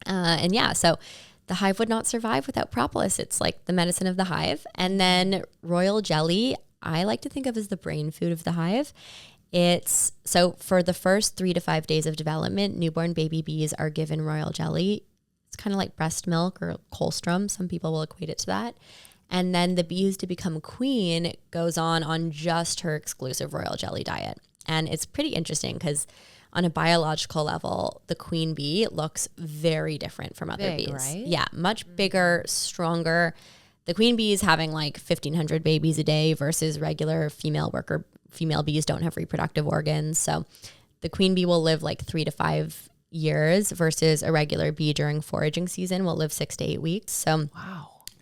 Speaker 4: So the hive would not survive without propolis. It's like the medicine of the hive. And then royal jelly, I like to think of as the brain food of the hive. It's so for the first 3 to 5 days of development, newborn baby bees are given royal jelly. It's kind of like breast milk or colostrum. Some people will equate it to that. And then the bee who's to become queen goes on just her exclusive royal jelly diet. And it's pretty interesting because on a biological level, the queen bee looks very different from other bees. Right? Yeah, much bigger, stronger. The queen bee is having like 1,500 babies a day versus regular female bees don't have reproductive organs. So the queen bee will live like 3 to 5 years versus a regular bee during foraging season will live 6 to 8 weeks. So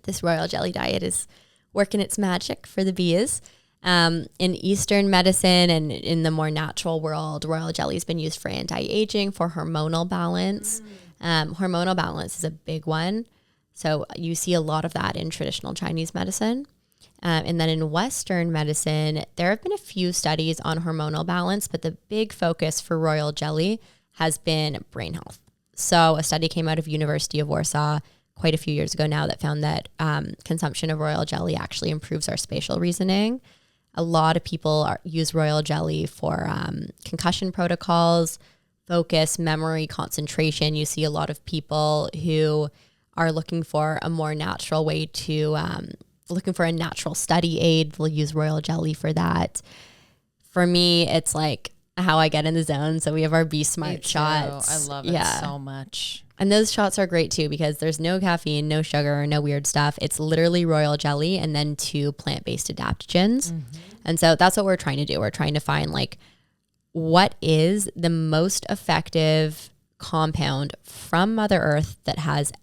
Speaker 4: this royal jelly diet is working its magic for the bees. In Eastern medicine and in the more natural world, royal jelly has been used for anti-aging, for hormonal balance. Hormonal balance is a big one. So you see a lot of that in traditional Chinese medicine. And then in Western medicine, there have been a few studies on hormonal balance, but the big focus for royal jelly has been brain health. So a study came out of University of Warsaw quite a few years ago now that found that consumption of royal jelly actually improves our spatial reasoning. A lot of people use royal jelly for concussion protocols, focus, memory, concentration. You see a lot of people who are looking for a more natural way to, looking for a natural study aid. They'll use royal jelly for that. For me, it's like how I get in the zone. So we have our Be Smart shots.
Speaker 3: I love it so much.
Speaker 4: And those shots are great too because there's no caffeine, no sugar, no weird stuff. It's literally royal jelly and then 2 plant-based adaptogens. Mm-hmm. And so that's what we're trying to do. We're trying to find like what is the most effective compound from Mother Earth that has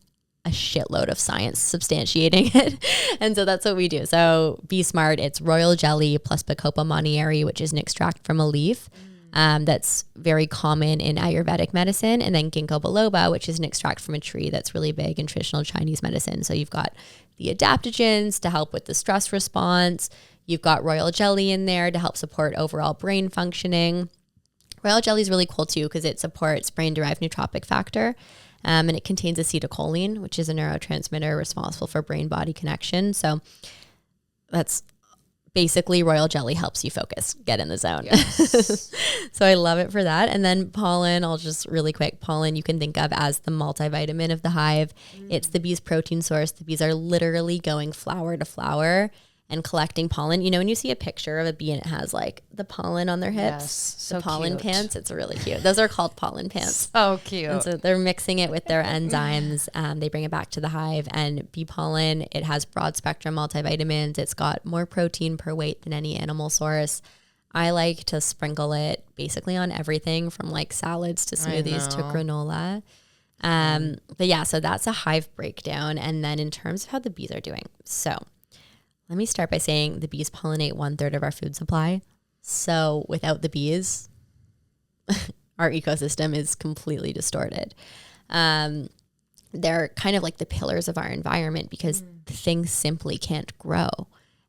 Speaker 4: a shitload of science substantiating it. And so that's what we do. So Be Smart, it's royal jelly plus Bacopa monnieri, which is an extract from a leaf. That's very common in Ayurvedic medicine, and then ginkgo biloba, which is an extract from a tree that's really big in traditional Chinese medicine. So you've got the adaptogens to help with the stress response. You've got royal jelly in there to help support overall brain functioning. Royal jelly is really cool too because it supports brain-derived nootropic factor, and it contains acetylcholine, which is a neurotransmitter responsible for brain-body connection. So that's basically royal jelly helps you focus, get in the zone. Yes. So I love it for that. And then pollen, I'll just really quick, pollen you can think of as the multivitamin of the hive. It's the bee's protein source. The bees are literally going flower to flower and collecting pollen. You know, when you see a picture of a bee and it has like the pollen on their hips, so the pollen pants, it's really cute. Those are called pollen pants.
Speaker 3: So cute.
Speaker 4: And so they're mixing it with their enzymes. They bring it back to the hive, and bee pollen, it has broad spectrum multivitamins. It's got more protein per weight than any animal source. I like to sprinkle it basically on everything from like salads to smoothies to granola. But yeah, so that's a hive breakdown. And then in terms of how the bees are doing. So let me start by saying the bees pollinate 1/3 of our food supply. So without the bees, our ecosystem is completely distorted. They're kind of like the pillars of our environment because things simply can't grow.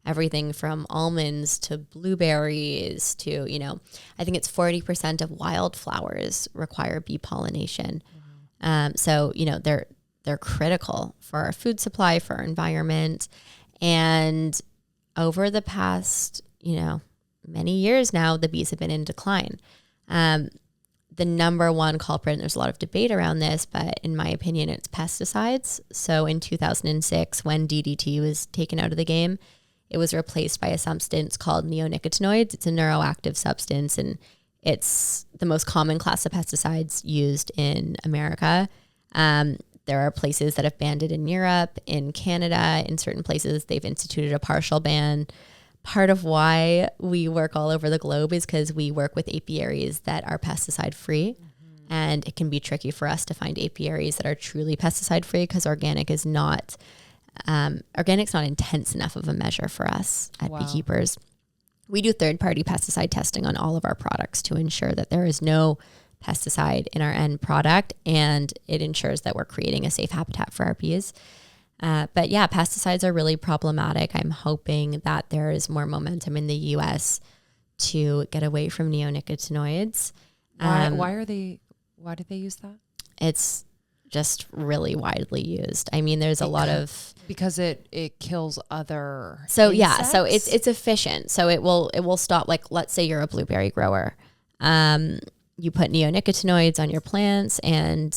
Speaker 4: Everything from almonds to blueberries to, I think it's 40% of wildflowers require bee pollination. So, they're critical for our food supply, for our environment. And over the past, many years now, the bees have been in decline. The number one culprit, and there's a lot of debate around this, but in my opinion, it's pesticides. So in 2006, when DDT was taken out of the game, it was replaced by a substance called neonicotinoids. It's a neuroactive substance, and It's the most common class of pesticides used in America. There are places that have banned it in Europe, in Canada, in certain places they've instituted a partial ban. Part of why we work all over the globe is because we work with apiaries that are pesticide free. And it can be tricky for us to find apiaries that are truly pesticide free because organic's not intense enough of a measure for us at Beekeepers. We do third-party pesticide testing on all of our products to ensure that there is no pesticide in our end product, and it ensures that we're creating a safe habitat for our bees. But yeah, pesticides are really problematic. I'm hoping that there is more momentum in the U.S. to get away from neonicotinoids.
Speaker 3: Why did they use that?
Speaker 4: It's just really widely used. I mean, there's a lot of...
Speaker 3: Because it kills other
Speaker 4: So
Speaker 3: insects?
Speaker 4: yeah, so it's efficient. So it will stop, like, let's say you're a blueberry grower. You put neonicotinoids on your plants and,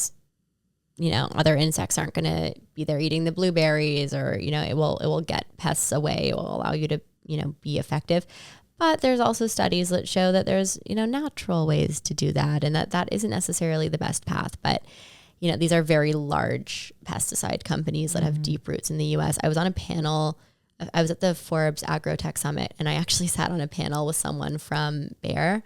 Speaker 4: other insects aren't going to be there eating the blueberries, or, it will get pests away. It will allow you to, be effective. But there's also studies that show that there's, natural ways to do that, and that isn't necessarily the best path. But, these are very large pesticide companies that have deep roots in the U.S. I was on a panel. I was at the Forbes Agrotech Summit, and I actually sat on a panel with someone from Bayer,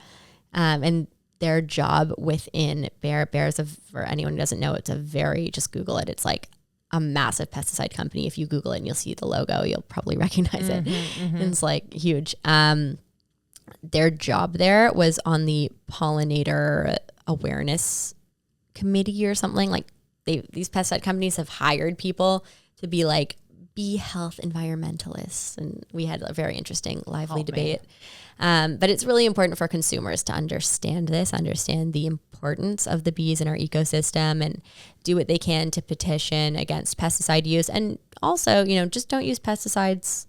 Speaker 4: and their job within Bayer is for anyone who doesn't know, just Google it. It's like a massive pesticide company. If you Google it and you'll see the logo, you'll probably recognize it. And it's like huge. Their job there was on the pollinator awareness committee or something. Like these pesticide companies have hired people to be like bee health environmentalists. And we had a very interesting, lively debate. But it's really important for consumers to understand the importance of the bees in our ecosystem, and do what they can to petition against pesticide use. And also, just don't use pesticides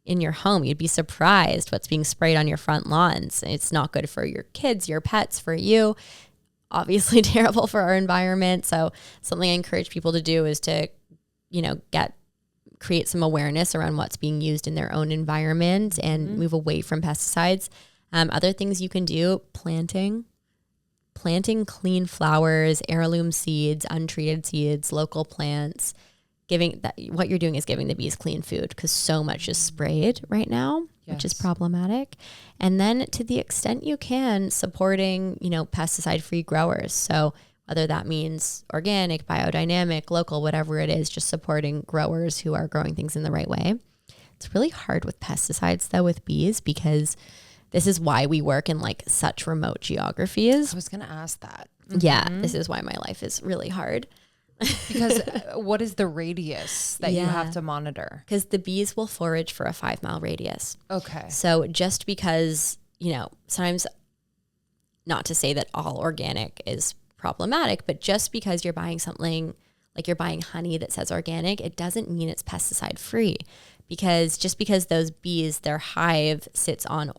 Speaker 4: in your home. You'd be surprised what's being sprayed on your front lawns. It's not good for your kids, your pets, for you. Obviously terrible for our environment. So something I encourage people to do is to, create some awareness around what's being used in their own environment and move away from pesticides. Other things you can do: planting clean flowers, heirloom seeds, untreated seeds, local plants. What you're doing is giving the bees clean food, because so much is sprayed right now, which is problematic. And then, to the extent you can, supporting, pesticide-free growers. So whether that means organic, biodynamic, local, whatever it is, just supporting growers who are growing things in the right way. It's really hard with pesticides, though, with bees, because this is why we work in like such remote geographies.
Speaker 3: I was going to ask that.
Speaker 4: Yeah, this is why my life is really hard.
Speaker 3: Because what is the radius that you have to monitor?
Speaker 4: Because the bees will forage for a 5-mile radius.
Speaker 3: Okay.
Speaker 4: So just because, sometimes, not to say that all organic is problematic, but just because you're buying something, like you're buying honey that says organic, it doesn't mean it's pesticide free. Because just because those bees, their hive sits on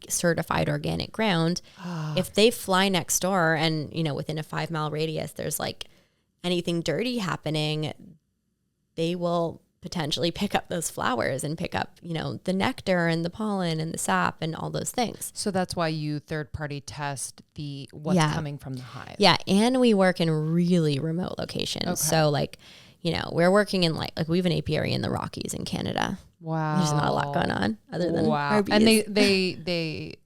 Speaker 4: certified organic ground, if they fly next door and, within a 5-mile radius, there's like anything dirty happening, they will potentially pick up those flowers and pick up, the nectar and the pollen and the sap and all those things.
Speaker 3: So that's why you third-party test what's coming from the hive.
Speaker 4: Yeah, and we work in really remote locations.
Speaker 3: Okay.
Speaker 4: So like, we're working in like we have an apiary in the Rockies in Canada.
Speaker 3: Wow.
Speaker 4: There's not a lot going on other than our bees.
Speaker 3: And they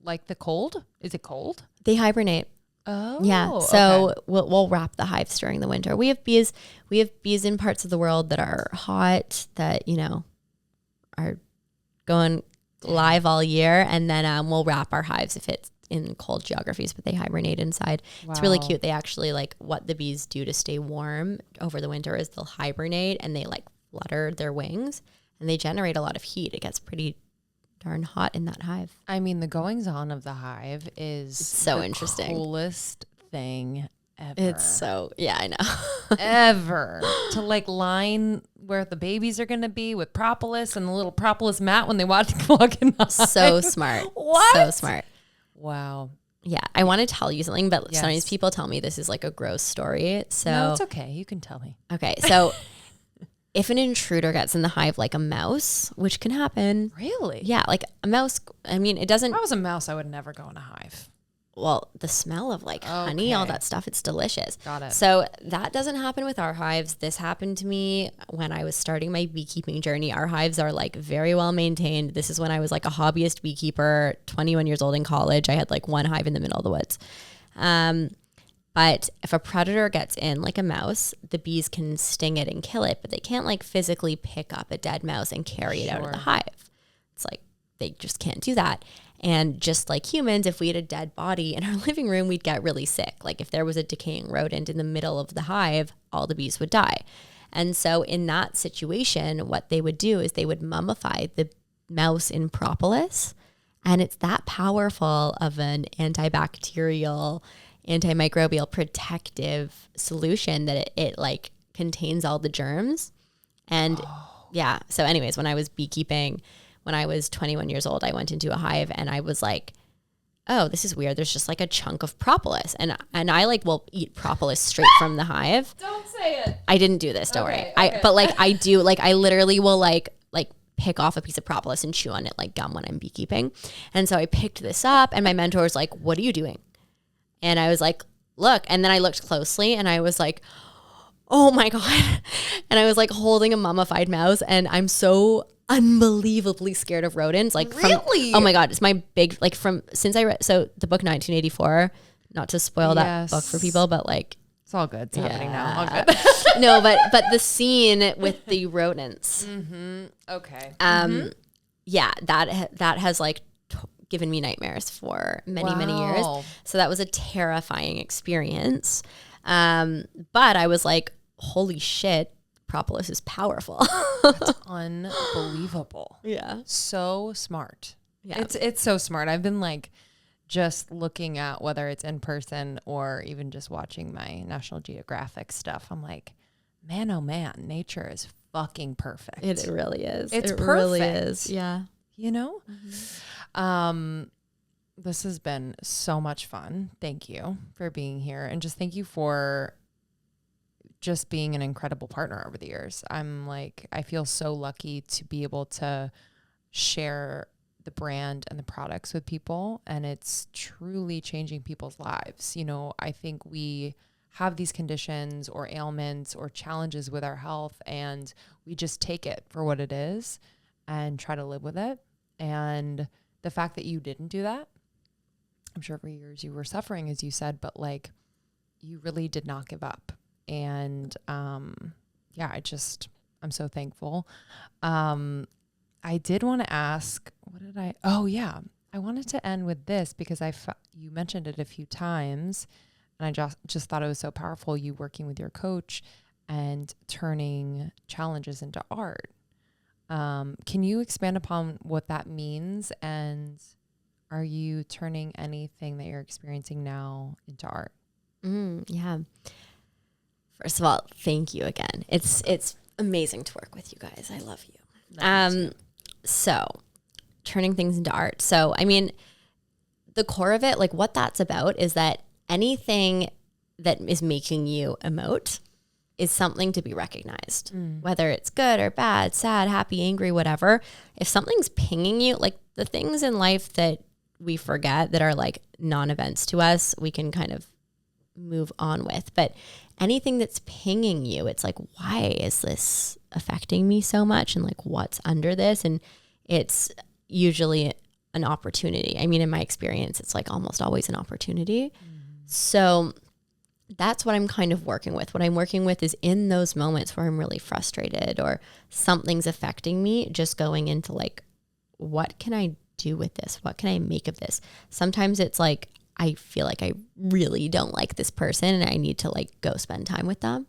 Speaker 3: like the cold? Is it cold?
Speaker 4: They hibernate.
Speaker 3: Oh,
Speaker 4: yeah. So
Speaker 3: okay.
Speaker 4: we'll wrap the hives during the winter. We have bees in parts of the world that are hot, that, are going live all year. And then we'll wrap our hives if it's in cold geographies, but they hibernate inside. Wow. It's really cute. They actually, like, what the bees do to stay warm over the winter is they'll hibernate and they like flutter their wings and they generate a lot of heat. It gets pretty darn hot in that hive.
Speaker 3: I mean, the goings on of the hive is
Speaker 4: so
Speaker 3: the
Speaker 4: interesting.
Speaker 3: Coolest thing ever.
Speaker 4: It's so, yeah, I know.
Speaker 3: Ever. To like line where the babies are going to be with propolis and the little propolis mat when they walk in the hive.
Speaker 4: So smart.
Speaker 3: What?
Speaker 4: So smart.
Speaker 3: Wow.
Speaker 4: Yeah. I want to tell you something, but
Speaker 3: Yes.
Speaker 4: sometimes people tell me this is like a gross story. So
Speaker 3: No, it's okay. You can tell me.
Speaker 4: Okay. So if an intruder gets in the hive, like a mouse, which can happen.
Speaker 3: Really?
Speaker 4: Yeah. Like a mouse. I mean, it doesn't.
Speaker 3: If I was a mouse, I would never go in a hive.
Speaker 4: well, the smell of like honey, all that stuff, it's delicious.
Speaker 3: Got it.
Speaker 4: So that doesn't happen with our hives. This happened to me when I was starting my beekeeping journey. Our hives are like very well maintained. This is when I was like a hobbyist beekeeper, 21 years old in college. I had like one hive in the middle of the woods. But if a predator gets in, like a mouse, the bees can sting it and kill it, but they can't like physically pick up a dead mouse and carry it out of the hive. It's like they just can't do that. And just like humans, if we had a dead body in our living room, we'd get really sick. Like if there was a decaying rodent in the middle of the hive, all the bees would die. And so in that situation, what they would do is they would mummify the mouse in propolis. And it's that powerful of an antibacterial, antimicrobial protective solution that it like contains all the germs. And yeah. So anyways, when I was beekeeping, when I was 21 years old, I went into a hive and I was like, oh, this is weird. There's just like a chunk of propolis. And I like will eat propolis straight from the hive.
Speaker 3: Don't say it.
Speaker 4: I didn't do this, don't worry. But like I do, like I literally will like pick off a piece of propolis and chew on it like gum when I'm beekeeping. And so I picked this up and my mentor was like, what are you doing? And I was like, look. And then I looked closely and I was like, oh my God. And I was like holding a mummified mouse and I'm so unbelievably scared of rodents. Like
Speaker 3: really?
Speaker 4: Oh my God. It's my big, like since I read, so the book 1984, not to spoil that book for people, but like.
Speaker 3: It's all good. It's happening now. All good.
Speaker 4: No, but the scene with the rodents.
Speaker 3: Mm-hmm. Okay.
Speaker 4: Yeah, that has like given me nightmares for many years. So that was a terrifying experience. But I was like, holy shit, propolis is powerful.
Speaker 3: That's unbelievable.
Speaker 4: Yeah.
Speaker 3: So smart.
Speaker 4: Yeah.
Speaker 3: It's so smart. I've been like just looking at whether it's in person or even just watching my National Geographic stuff. I'm like, man, oh man, nature is fucking perfect.
Speaker 4: It really is.
Speaker 3: It
Speaker 4: perfect. Really
Speaker 3: is.
Speaker 4: Yeah.
Speaker 3: You know? Mm-hmm. This has been so much fun. Thank you for being here. And just thank you for just being an incredible partner over the years. I feel so lucky to be able to share the brand and the products with people. And it's truly changing people's lives. You know, I think we have these conditions or ailments or challenges with our health and we just take it for what it is and try to live with it. And the fact that you didn't do that, I'm sure for years you were suffering, as you said, but like you really did not give up. And yeah, I'm so thankful. I did want to ask, I wanted to end with this because you mentioned it a few times and I just thought it was so powerful, you working with your coach and turning challenges into art. Can you expand upon what that means? And are you turning anything that you're experiencing now into art?
Speaker 4: Yeah. First of all, thank you again. It's amazing to work with you guys. I love you. So turning things into art. So, I mean, the core of it, like what that's about is that anything that is making you emote is something to be recognized, whether it's good or bad, sad, happy, angry, whatever. If something's pinging you, like the things in life that we forget that are like non-events to us, we can kind of move on with. But anything that's pinging you, it's like, why is this affecting me so much? And like, what's under this? And it's usually an opportunity. I mean, in my experience, it's like almost always an opportunity. So that's what I'm kind of working with. What I'm working with is in those moments where I'm really frustrated or something's affecting me, just going into like, what can I do with this? What can I make of this? Sometimes it's like, I feel like I really don't like this person and I need to like go spend time with them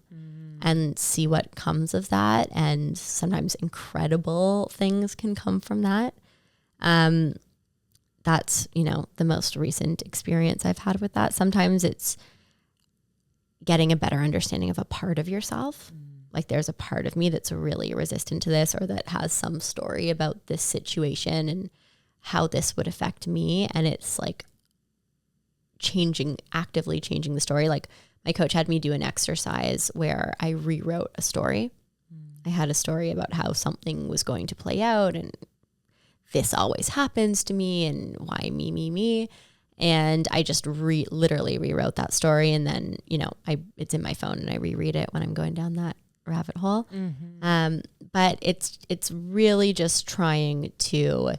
Speaker 4: and see what comes of that. And sometimes incredible things can come from that. That's, you know, the most recent experience I've had with that. Sometimes it's getting a better understanding of a part of yourself. Like there's a part of me that's really resistant to this or that has some story about this situation and how this would affect me. And it's like actively changing the story. Like my coach had me do an exercise where I rewrote a story. I had a story about how something was going to play out and this always happens to me and why me. And I just literally rewrote that story. And then, it's in my phone and I reread it when I'm going down that rabbit hole.
Speaker 3: Mm-hmm.
Speaker 4: But it's really just trying to,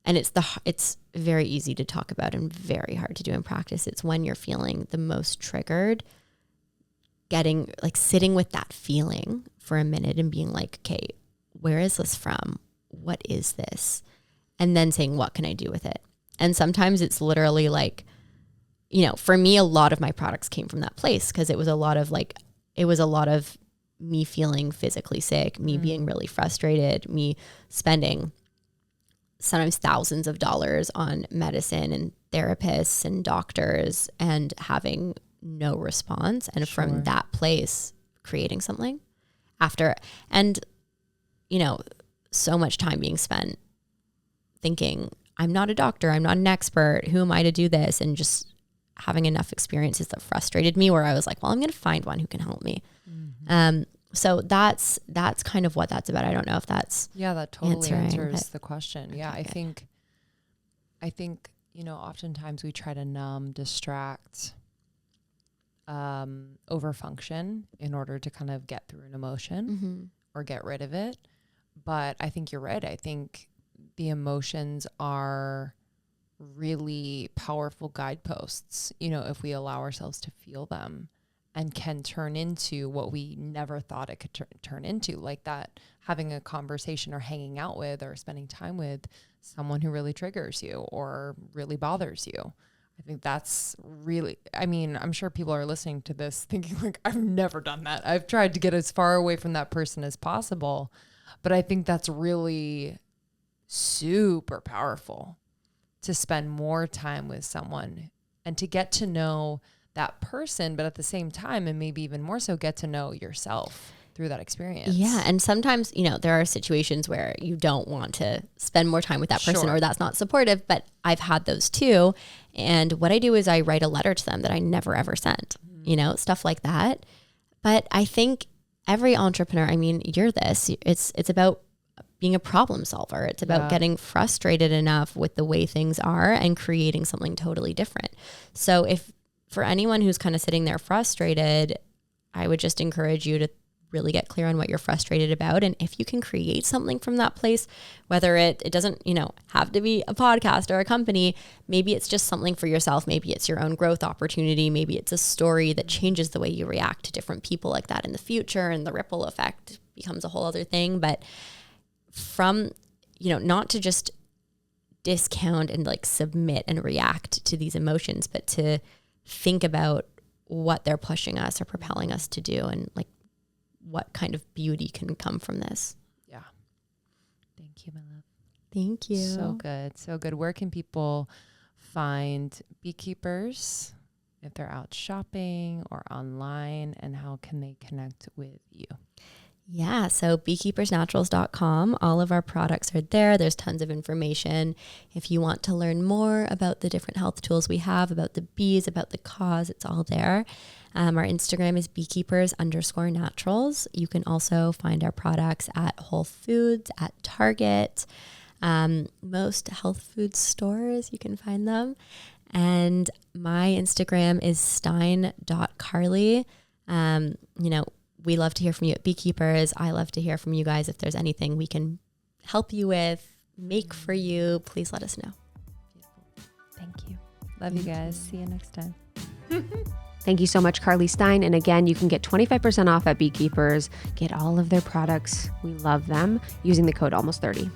Speaker 4: and it's very easy to talk about and very hard to do in practice. It's when you're feeling the most triggered, sitting with that feeling for a minute and being like, okay, where is this from? What is this? And then saying, what can I do with it? And sometimes it's literally like, for me, a lot of my products came from that place because it was a lot of me feeling physically sick, me being really frustrated, me spending sometimes thousands of dollars on medicine and therapists and doctors and having no response. And from that place, creating something after, and, so much time being spent thinking, I'm not a doctor, I'm not an expert, who am I to do this? And just having enough experiences that frustrated me where I was like, well, I'm going to find one who can help me. Mm-hmm. So that's kind of what that's about. I don't know if that's
Speaker 3: that totally answers the question. Yeah, I think oftentimes we try to numb, distract, overfunction in order to kind of get through an emotion or get rid of it. But I think you're right. I think the emotions are really powerful guideposts, if we allow ourselves to feel them, and can turn into what we never thought it could turn into, like that, having a conversation or hanging out with or spending time with someone who really triggers you or really bothers you. I think that's really, I'm sure people are listening to this thinking like, I've never done that. I've tried to get as far away from that person as possible. But I think that's really super powerful, to spend more time with someone and to get to know that person, but at the same time, and maybe even more so, get to know yourself through that experience.
Speaker 4: Yeah. And sometimes, there are situations where you don't want to spend more time with that person or that's not supportive, but I've had those too. And what I do is I write a letter to them that I never ever sent, stuff like that. But I think every entrepreneur, you're this, it's about being a problem solver. It's about getting frustrated enough with the way things are and creating something totally different. So if for anyone who's kind of sitting there frustrated, I would just encourage you to really get clear on what you're frustrated about. And if you can create something from that place, whether it doesn't, have to be a podcast or a company, maybe it's just something for yourself. Maybe it's your own growth opportunity. Maybe it's a story that changes the way you react to different people like that in the future, and the ripple effect becomes a whole other thing. But from, not to just discount and submit and react to these emotions, but to think about what they're pushing us or propelling us to do, and what kind of beauty can come from this.
Speaker 3: Yeah. Thank you, my love.
Speaker 4: Thank you.
Speaker 3: So good. So good. Where can people find Beekeepers if they're out shopping or online, and how can they connect with you?
Speaker 4: Yeah, so beekeepersnaturals.com. All of our products are there. There's tons of information. If you want to learn more about the different health tools we have, about the bees, about the cause, it's all there. Our Instagram is beekeepers_naturals. You can also find our products at Whole Foods, at Target, most health food stores, you can find them. And my Instagram is stein.carly. We love to hear from you at Beekeepers. I love to hear from you guys. If there's anything we can help you with, make for you, please let us know.
Speaker 3: Beautiful. Thank you. Love you guys. See you next time.
Speaker 1: Thank you so much, Carly Stein. And again, you can get 25% off at Beekeepers. Get all of their products. We love them, using the code almost30.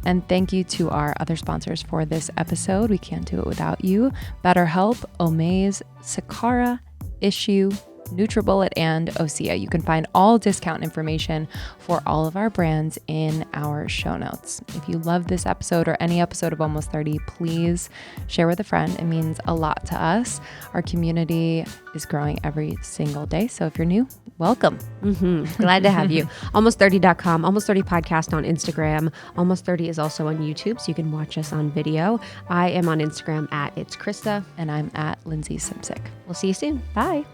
Speaker 2: And thank you to our other sponsors for this episode. We can't do it without you. BetterHelp, Omaze, Sakara, Issue, NutriBullet, and Osea. You can find all discount information for all of our brands in our show notes. If you love this episode or any episode of Almost 30, please share with a friend. It means a lot to us. Our community is growing every single day. So if you're new, welcome.
Speaker 1: Glad to have you. Almost30.com, Almost 30 podcast on Instagram. Almost 30 is also on YouTube, so you can watch us on video. I am on Instagram at It's Krista.
Speaker 2: And I'm at Lindsay Simsick.
Speaker 1: We'll see you soon. Bye.